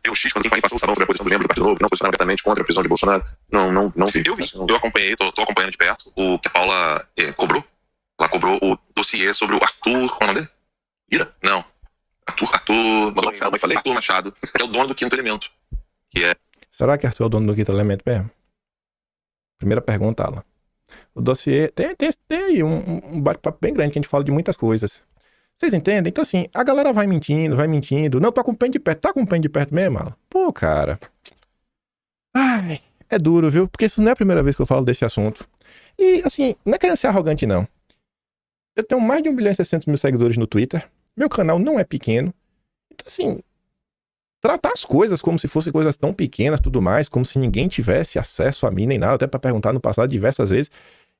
Speaker 16: Eu X, quando quem passou o sabão sobre a posição do membro do Partido Novo, não posicionaram abertamente contra a prisão de Bolsonaro. Não vi. Eu vi. Eu acompanhei, tô acompanhando de perto o que a Paula cobrou. Ela cobrou o dossiê sobre o Arthur. Qual é o nome dele? Ira? Não. Arthur Machado, que é o dono do Quinto Elemento. Que é.
Speaker 12: Será que Arthur é o dono do Quinto Elemento mesmo? Primeira pergunta, Alan. O dossiê tem aí um bate-papo bem grande que a gente fala de muitas coisas. Vocês entendem? Então, assim, a galera vai mentindo. Não, tô acompanhando de perto. Tá acompanhando de perto mesmo, Alan? Pô, cara. Ai, é duro, viu? Porque isso não é a primeira vez que eu falo desse assunto. E, assim, não é querendo ser arrogante, não. Eu tenho mais de 1.600.000 seguidores no Twitter. Meu canal não é pequeno. Então, assim, tratar as coisas como se fossem coisas tão pequenas, tudo mais, como se ninguém tivesse acesso a mim, nem nada, até pra perguntar no passado diversas vezes.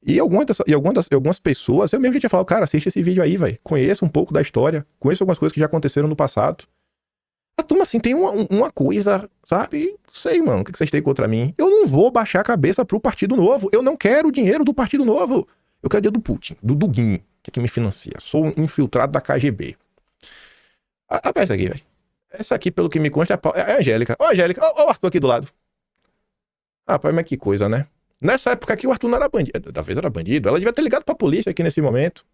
Speaker 12: E algumas pessoas, eu mesmo já tinha falado, cara, assiste esse vídeo aí, velho. Conheça um pouco da história, conheça algumas coisas que já aconteceram no passado. A turma, assim, tem uma coisa, sabe? Não sei, mano, o que vocês têm contra mim? Eu não vou baixar a cabeça pro Partido Novo. Eu não quero o dinheiro do Partido Novo. Eu quero o dinheiro do Putin, do Dugin, que é que me financia. Sou um infiltrado da KGB. Essa aqui, velho. Essa aqui, pelo que me consta, é a Angélica. Ó, Angélica, ó o Arthur aqui do lado. Rapaz, mas que coisa, né? Nessa época aqui o Arthur não era bandido. Talvez era bandido. Ela devia ter ligado pra polícia aqui nesse momento.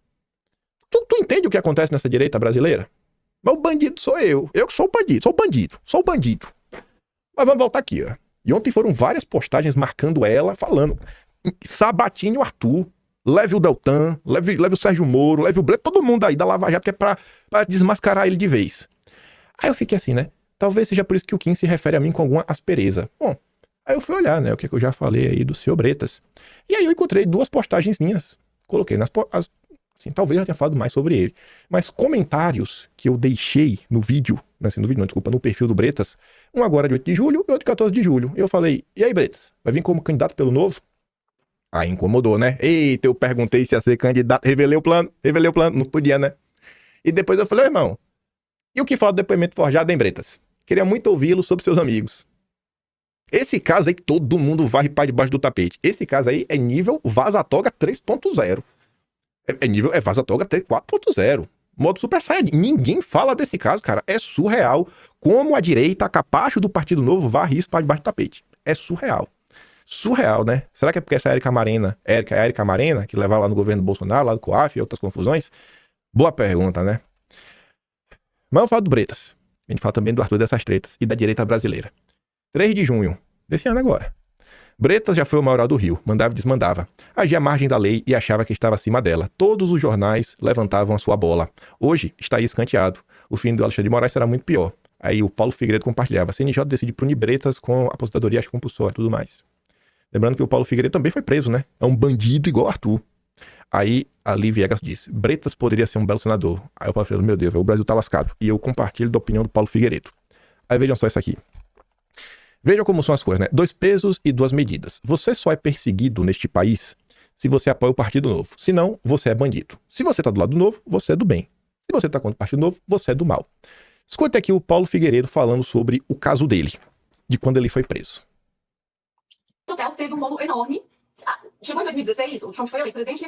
Speaker 12: Tu entende o que acontece nessa direita brasileira? Mas o bandido sou eu. Eu que sou o bandido. Sou o bandido. Mas vamos voltar aqui, ó. E ontem foram várias postagens marcando ela, falando. Sabatine o Arthur. Leve o Deltan. Leve o Sérgio Moro. Leve o Ble. Todo mundo aí da Lava Jato que é pra desmascarar ele de vez. Aí eu fiquei assim, né? Talvez seja por isso que o Kim se refere a mim com alguma aspereza. Bom. Aí eu fui olhar, né, o que eu já falei aí do seu Bretas. E aí eu encontrei duas postagens minhas. Coloquei assim, talvez eu já tenha falado mais sobre ele. Mas comentários que eu deixei no vídeo, no perfil do Bretas, um agora de 8 de julho e outro de 14 de julho. Eu falei, e aí, Bretas, vai vir como candidato pelo Novo? Aí incomodou, né? Eita, eu perguntei se ia ser candidato, revelei o plano, não podia, né? E depois eu falei, irmão, e o que fala do depoimento forjado, hein, Bretas? Queria muito ouvi-lo sobre seus amigos. Esse caso aí que todo mundo varre para debaixo do tapete. Esse caso aí é nível Vaza-Toga 3.0. É Vaza-Toga 4.0. Modo Super Saiyajin. Ninguém fala desse caso, cara. É surreal como a direita, a capacho do Partido Novo, varre isso para debaixo do tapete. É surreal. Surreal, né? Será que é porque essa Érica Amarena, que leva lá no governo do Bolsonaro, lá do COAF e outras confusões? Boa pergunta, né? Mas eu falo do Bretas. A gente fala também do Arthur dessas tretas e da direita brasileira. 3 de junho desse ano agora. Bretas já foi o maioral do Rio, mandava e desmandava. Agia à margem da lei e achava que estava acima dela. Todos os jornais levantavam a sua bola. Hoje está aí escanteado. O fim do Alexandre de Moraes será muito pior. Aí o Paulo Figueiredo compartilhava. CNJ decide punir Bretas com aposentadoria compulsória e tudo mais. Lembrando que o Paulo Figueiredo também foi preso, né? É um bandido igual Arthur. Aí a Liv Viegas disse, Bretas poderia ser um belo senador. Aí o Paulo Figueiredo, meu Deus, o Brasil tá lascado. E eu compartilho da opinião do Paulo Figueiredo. Aí vejam só isso aqui. Vejam como são as coisas, né? 2 pesos e 2 medidas. Você só é perseguido neste país se você apoia o Partido Novo. Se não, você é bandido. Se você tá do lado do Novo, você é do bem. Se você tá contra o Partido Novo, você é do mal. Escuta aqui o Paulo Figueiredo falando sobre o caso dele, de quando ele foi preso.
Speaker 17: O hotel teve um bolo enorme. Chegou em 2016, o Trump foi eleito presidente.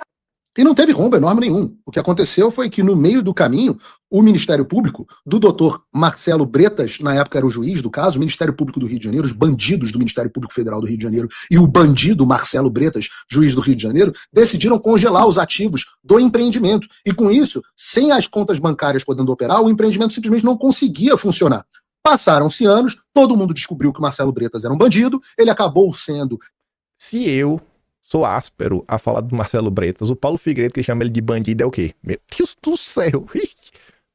Speaker 17: E não teve rombo enorme nenhum. O que aconteceu foi que, no meio do caminho, o Ministério Público, do doutor Marcelo Bretas, na época era o juiz do caso, o Ministério Público do Rio de Janeiro, os bandidos do Ministério Público Federal do Rio de Janeiro e o bandido Marcelo Bretas, juiz do Rio de Janeiro, decidiram congelar os ativos do empreendimento. E com isso, sem as contas bancárias podendo operar, o empreendimento simplesmente não conseguia funcionar. Passaram-se anos, todo mundo descobriu que o Marcelo Bretas era um bandido, ele acabou sendo...
Speaker 12: Se eu sou áspero a falar do Marcelo Bretas, o Paulo Figueiredo, que chama ele de bandido, é o quê? Meu Deus do céu!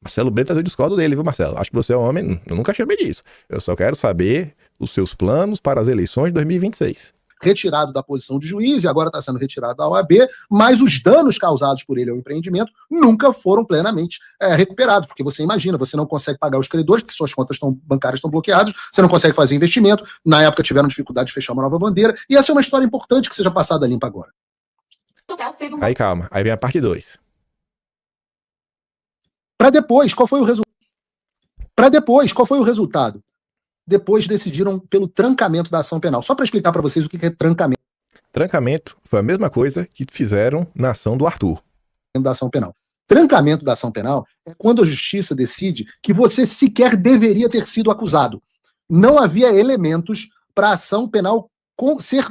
Speaker 12: Marcelo Bretas, eu discordo dele, viu, Marcelo? Acho que você é um homem... Eu nunca chamei disso. Eu só quero saber os seus planos para as eleições de 2026.
Speaker 17: Retirado da posição de juiz e agora está sendo retirado da OAB, mas os danos causados por ele ao empreendimento nunca foram plenamente recuperados, porque você imagina, você não consegue pagar os credores, porque suas contas bancárias estão bloqueadas, você não consegue fazer investimento, na época tiveram dificuldade de fechar uma nova bandeira, e essa é uma história importante que seja passada limpa agora.
Speaker 12: Aí calma, aí vem a parte 2.
Speaker 17: Para depois, qual foi o resultado? Depois decidiram pelo trancamento da ação penal. Só para explicar para vocês o que é trancamento.
Speaker 12: Trancamento foi a mesma coisa que fizeram na ação do Arthur.
Speaker 17: Da ação penal. Trancamento da ação penal é quando a justiça decide que você sequer deveria ter sido acusado. Não havia elementos para a ação penal ser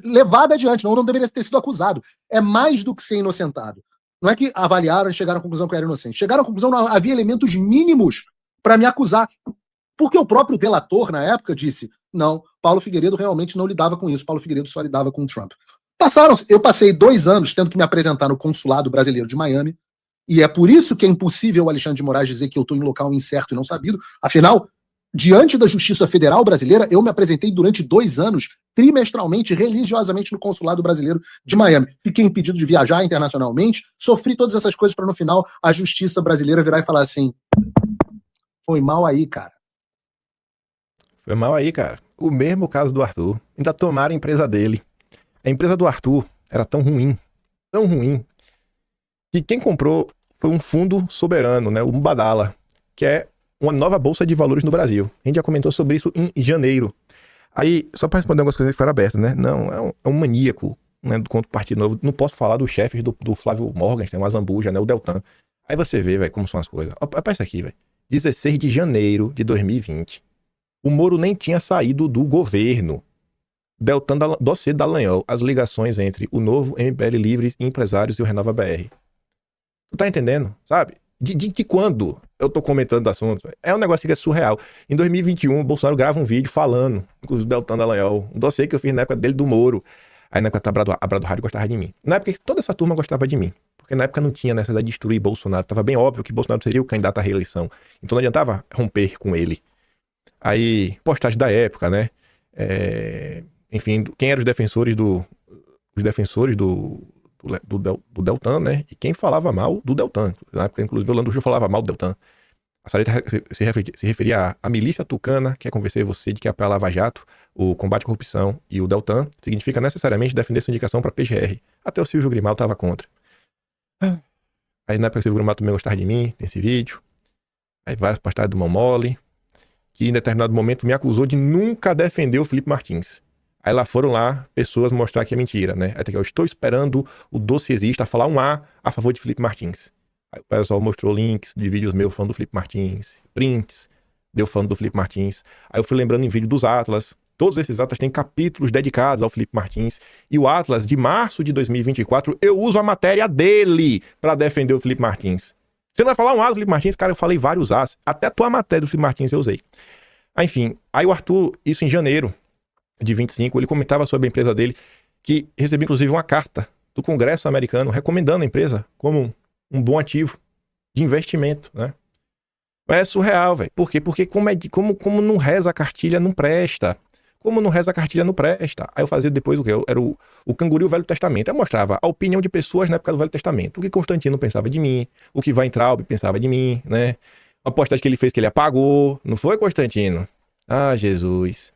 Speaker 17: levada adiante, não deveria ter sido acusado. É mais do que ser inocentado. Não é que avaliaram e chegaram à conclusão que eu era inocente. Chegaram à conclusão que não havia elementos mínimos para me acusar. Porque o próprio delator, na época, disse, não, Paulo Figueiredo realmente não lidava com isso, Paulo Figueiredo só lidava com o Trump. Eu passei 2 anos tendo que me apresentar no consulado brasileiro de Miami, e é por isso que é impossível o Alexandre de Moraes dizer que eu estou em local incerto e não sabido. Afinal, diante da Justiça Federal Brasileira, eu me apresentei durante 2 anos, trimestralmente, religiosamente no consulado brasileiro de Miami. Fiquei impedido de viajar internacionalmente, sofri todas essas coisas para no final a Justiça Brasileira virar e falar assim, foi mal aí, cara.
Speaker 12: Foi mal aí, cara. O mesmo caso do Arthur. Ainda tomaram a empresa dele. A empresa do Arthur era tão ruim, que quem comprou foi um fundo soberano, né, o Mubadala, que é uma nova bolsa de valores no Brasil. A gente já comentou sobre isso em janeiro. Aí, só para responder algumas coisas que foram abertas, né? Não, é um maníaco, né, do contra o Partido Novo. Não posso falar dos chefes do Flávio Morgenstern, o Azambuja, né, o Deltan. Aí você vê, velho, como são as coisas. Olha isso aqui, velho. 16 de janeiro de 2020. O Moro nem tinha saído do governo. Deltan dossiê Dallagnol, as ligações entre o novo MBL Livres e Empresários e o Renova BR. Tu tá entendendo? Sabe? De quando eu tô comentando o assunto? É um negócio que é surreal. Em 2021, o Bolsonaro grava um vídeo falando com o Deltan Dallagnol, um dossiê que eu fiz na época dele do Moro. Aí na época a Brado Rádio gostava de mim. Na época toda essa turma gostava de mim. Porque na época não tinha necessidade de destruir Bolsonaro. Tava bem óbvio que Bolsonaro seria o candidato à reeleição. Então não adiantava romper com ele. Aí, postagem da época, né? Enfim, quem eram os defensores do Deltan, né? E quem falava mal do Deltan. Na época, inclusive, o Lando Gil falava mal do Deltan. A Sareta se referia à milícia tucana, que é convencer você de que apoia a Lava Jato, o combate à corrupção e o Deltan significa necessariamente defender sua indicação para PGR. Até o Silvio Grimaldo estava contra. Aí na época o Silvio Grimaldo também gostava de mim, nesse vídeo. Aí várias postagens do Momole, que em determinado momento me acusou de nunca defender o Felipe Martins. Aí lá foram lá pessoas mostrar que é mentira, né? Até que eu estou esperando o dossiêzista falar um A favor de Felipe Martins. Aí o pessoal mostrou links de vídeos meus falando do Felipe Martins, prints, deu falando do Felipe Martins. Aí eu fui lembrando em vídeo dos Atlas. Todos esses Atlas têm capítulos dedicados ao Felipe Martins. E o Atlas de março de 2024, eu uso a matéria dele para defender o Felipe Martins. Você não vai falar um A do Felipe Martins? Cara, eu falei vários As. Até a tua matéria do Felipe Martins eu usei. Enfim, aí o Arthur, isso em janeiro de 25, ele comentava sobre a empresa dele, que recebeu inclusive uma carta do Congresso americano recomendando a empresa como um bom ativo de investimento, né? Mas é surreal, velho. Por quê? Porque como não reza a cartilha, não presta. Como não reza a cartilha, não presta. Aí eu fazia depois o quê? Era o Canguru e o Velho Testamento. Eu mostrava a opinião de pessoas na época do Velho Testamento. O que Constantino pensava de mim, o que Weintraub pensava de mim, né? A postagem que ele fez que ele apagou. Não foi, Constantino? Ah, Jesus.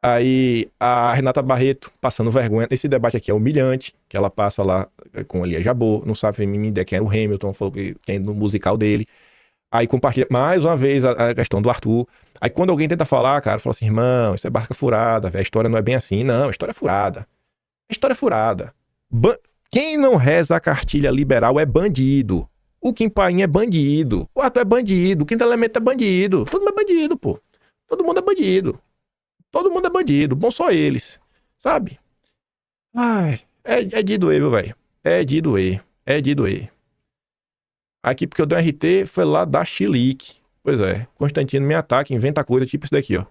Speaker 12: Aí a Renata Barreto passando vergonha. Esse debate aqui é humilhante, que ela passa lá com Elia Jabor, não sabe me ideia quem era o Hamilton, falou que quem é no musical dele. Aí compartilha mais uma vez a questão do Arthur. Aí quando alguém tenta falar, cara, fala assim, irmão, isso é barca furada, véio, a história não é bem assim. Não, a história é furada. A história é furada. Quem não reza a cartilha liberal é bandido. O Kim Paim é bandido. O Arthur é bandido. O Quinto Elemento é bandido. Todo mundo é bandido, pô. Todo mundo é bandido. Todo mundo é bandido. Bom só eles. Sabe? Ai, é de doer, viu, velho? É de doer. É de doer. Aqui porque eu dei um RT foi lá da Chilique. Pois é. Constantino me ataca, inventa coisa tipo isso daqui, ó.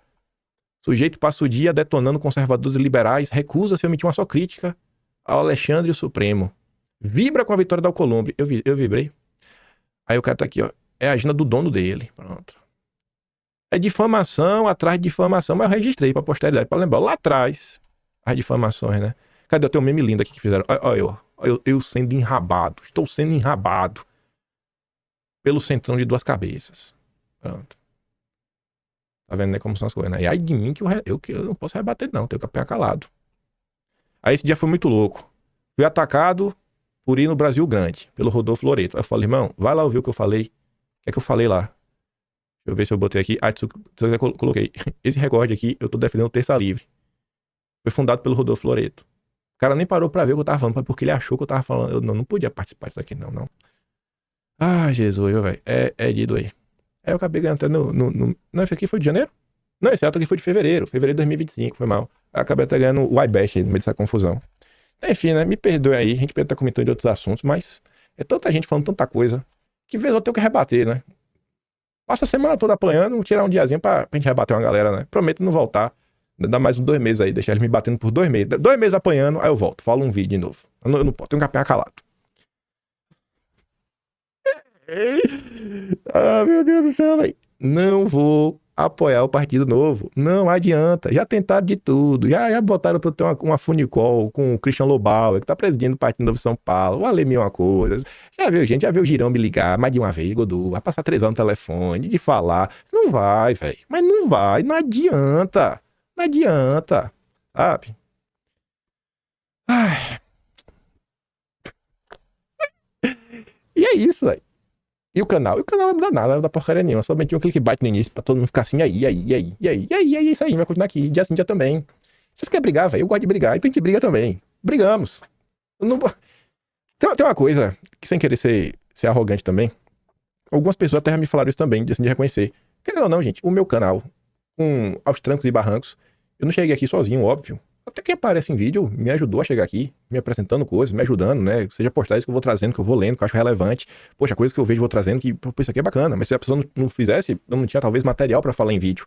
Speaker 12: Sujeito passa o dia detonando conservadores e liberais, recusa-se a emitir uma só crítica ao Alexandre e o Supremo. Vibra com a vitória da Alcolumbre. Eu vibrei. Aí o cara tá aqui, ó. É a agenda do dono dele. Pronto. É difamação atrás de difamação, mas eu registrei pra posteridade, pra lembrar. Lá atrás, as difamações, né? Cadê? Eu tenho um meme lindo aqui que fizeram. Olha eu sendo enrabado. Estou sendo enrabado pelo centrão de duas cabeças. Pronto. Tá vendo, né, como são as coisas, né? E aí de mim que eu não posso rebater, não. Tenho que ficar calado. Aí esse dia foi muito louco. Fui atacado por ir no Brasil Grande, pelo Rodolfo Loreto. Aí eu falei, irmão, vai lá ouvir o que eu falei. O que é que eu falei lá? Deixa eu ver se eu botei aqui. Eu coloquei. Esse recorde aqui, eu tô defendendo o Terça Livre. Foi fundado pelo Rodolfo Loreto. O cara nem parou pra ver o que eu tava falando, porque ele achou que eu tava falando. Eu não podia participar disso aqui, não. Ah, Jesus, velho. É de doer. Aí eu acabei ganhando até Não, esse aqui foi de janeiro? Não, esse outro aqui foi de fevereiro. Fevereiro de 2025, foi mal. Eu acabei até ganhando o iBash aí, no meio dessa confusão. Enfim, né? Me perdoe aí. A gente pode estar comentando de outros assuntos, mas é tanta gente falando tanta coisa que vez eu tenho que rebater, né? Passa a semana toda apanhando, tirar um diazinho pra gente rebater uma galera, né? Prometo não voltar. Dá mais uns 2 meses aí, deixar eles me batendo por 2 meses. 2 meses apanhando, aí eu volto. Falo um vídeo de novo. Eu não posso, tenho que apanhar calado. Ah, meu Deus do céu, velho. Não vou apoiar o Partido Novo. Não adianta. Já tentaram de tudo. Já botaram pra eu ter uma funicol com o Christian Lobauer, que tá presidindo o Partido Novo de São Paulo. Vou ler uma coisa. Já viu o Girão me ligar mais de uma vez, Godu. Vai passar 3 horas no telefone, de falar. Não vai, velho. Mas não vai. Não adianta. Não adianta. Sabe? Ai. E é isso, velho. E o canal não muda nada, não dá porcaria nenhuma. Só meti um clickbait no início pra todo mundo ficar assim, aí, isso aí, vai continuar aqui, dia sim, dia também. Vocês querem brigar, velho? Eu gosto de brigar, então a gente briga também. Brigamos. Não... Tem uma coisa, que sem querer ser arrogante também, algumas pessoas até já me falaram isso também, de reconhecer. Querendo ou não, gente, o meu canal, aos trancos e barrancos, eu não cheguei aqui sozinho, óbvio. Até quem aparece em vídeo me ajudou a chegar aqui, me apresentando coisas, me ajudando, né? Seja postagens que eu vou trazendo, que eu vou lendo, que eu acho relevante. Poxa, coisas que eu vejo vou trazendo, que, pô, isso aqui é bacana. Mas se a pessoa não fizesse, eu não tinha talvez material pra falar em vídeo.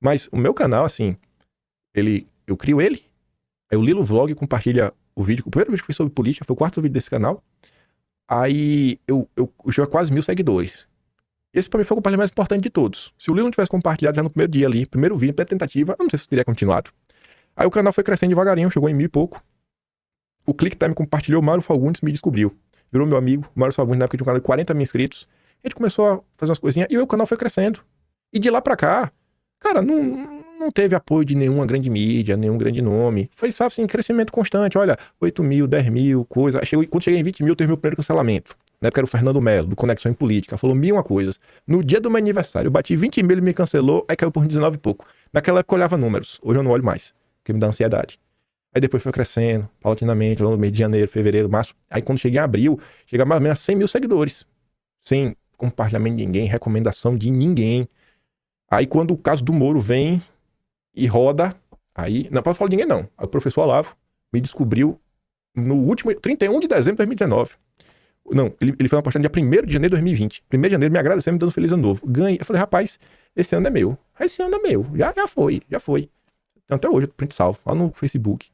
Speaker 12: Mas o meu canal, assim, eu crio ele, aí o Lilo Vlog compartilha o vídeo. O primeiro vídeo que foi sobre política, foi o 4º vídeo desse canal. Aí eu chego a quase 1000 seguidores. Esse pra mim foi o compartilhamento mais importante de todos. Se o Lilo não tivesse compartilhado já no primeiro dia ali, primeiro vídeo, primeira tentativa, eu não sei se eu teria continuado. Aí o canal foi crescendo devagarinho, chegou em 1000 e pouco. O ClickTime compartilhou, o Mário Fagundes me descobriu. Virou meu amigo, o Mário Fagundes, na época tinha um canal de 40 mil inscritos. A gente começou a fazer umas coisinhas e o canal foi crescendo. E de lá pra cá, cara, não teve apoio de nenhuma grande mídia, nenhum grande nome. Foi, sabe assim, crescimento constante. Olha, 8 mil, 10 mil, coisa. Quando cheguei em 20 mil, teve meu primeiro cancelamento. Na época era o Fernando Melo, do Conexão em Política. Falou 1001 coisas. No dia do meu aniversário, eu bati 20 mil, ele me cancelou, aí caiu por 19 e pouco. Naquela época eu olhava números. Hoje eu não olho mais, porque me dá ansiedade. Aí depois foi crescendo, paulatinamente, no mês de janeiro, fevereiro, março. Aí quando cheguei em abril, chega mais ou menos a 100 mil seguidores. Sem compartilhamento de ninguém, recomendação de ninguém. Aí quando o caso do Moro vem e roda, aí... Não pode falar de ninguém, não. Aí o professor Olavo me descobriu no último... 31 de dezembro de 2019. Não, ele fez uma postagem no dia 1º de janeiro de 2020. 1º de janeiro me agradecendo, me dando feliz ano novo. Ganhei. Eu falei, rapaz, esse ano é meu. Esse ano é meu. Já foi. Então, até hoje, eu print salvo, lá no Facebook.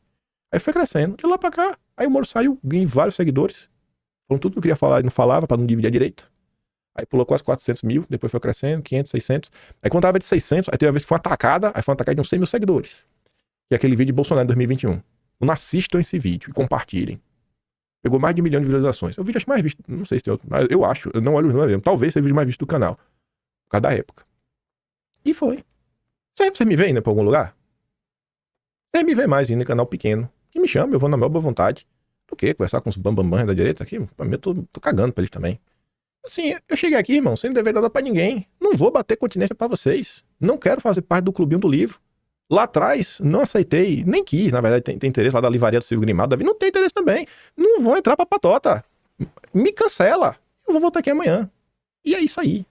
Speaker 12: Aí foi crescendo, de lá pra cá. Aí o Moro saiu, ganhei vários seguidores. Falando tudo que eu queria falar e não falava, pra não dividir a direita. Aí pulou quase 400 mil, depois foi crescendo, 500, 600. Aí quando tava de 600, aí teve uma vez que foi uma atacada, aí foi uma atacada de uns 100 mil seguidores. Que é aquele vídeo de Bolsonaro de 2021. Não assistam esse vídeo e compartilhem. Pegou mais de 1 milhão de visualizações. É o vídeo acho mais visto, não sei se tem outro, mas eu acho, eu não olho os números mesmo. Talvez seja o vídeo mais visto do canal. Por causa da época. E foi. Você me vê ainda pra algum lugar? Você me vê mais ainda em canal pequeno. Que me chama, eu vou na maior boa vontade. Do que? Conversar com os bambambãs da direita aqui? Pra mim, eu tô cagando pra eles também. Assim, eu cheguei aqui, irmão, sem dever nada pra ninguém. Não vou bater continência pra vocês. Não quero fazer parte do clubinho do livro. Lá atrás, não aceitei, nem quis, na verdade, tem interesse lá da livraria do Silvio Grimado. Davi não tem interesse também. Não vou entrar pra patota. Me cancela. Eu vou voltar aqui amanhã. E é isso aí.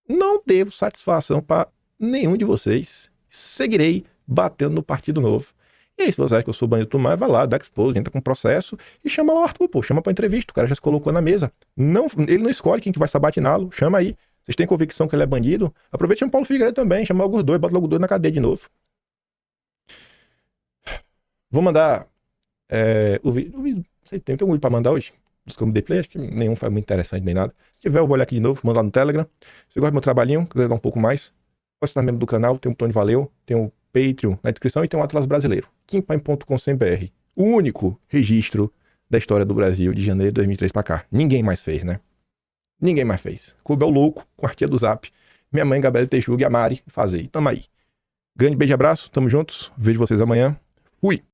Speaker 12: Não devo satisfação pra nenhum de vocês. Seguirei batendo no Partido Novo. E aí, se você acha que eu sou bandido do mar, vai lá, dá expose, entra com processo e chama lá o Arthur, pô. Chama pra entrevista. O cara já se colocou na mesa. Não, ele não escolhe quem que vai sabatiná-lo. Chama aí. Vocês têm convicção que ele é bandido? Aproveita e chama o Paulo Figueiredo também. Chama logo os dois, bota logo os dois na cadeia de novo. Vou mandar o vídeo. Tem um vídeo pra mandar hoje? Dos que eu me dei play, acho que nenhum foi muito interessante nem nada. Se tiver, eu vou olhar aqui de novo, mando lá no Telegram. Se gosta do meu trabalhinho, quiser dar um pouco mais, pode se tornar membro do canal, tem um botão de valeu, tem um Patreon na descrição e tem um Atlas Brasileiro. Kimpaim.com.br. O único registro da história do Brasil de janeiro de 2003 pra cá. Ninguém mais fez, né? Ninguém mais fez. Coube ao louco, com a artia do Zap. Minha mãe, Gabriela Teixuga e a Mari fazer. Tamo aí. Grande beijo e abraço, tamo juntos. Vejo vocês amanhã. Fui!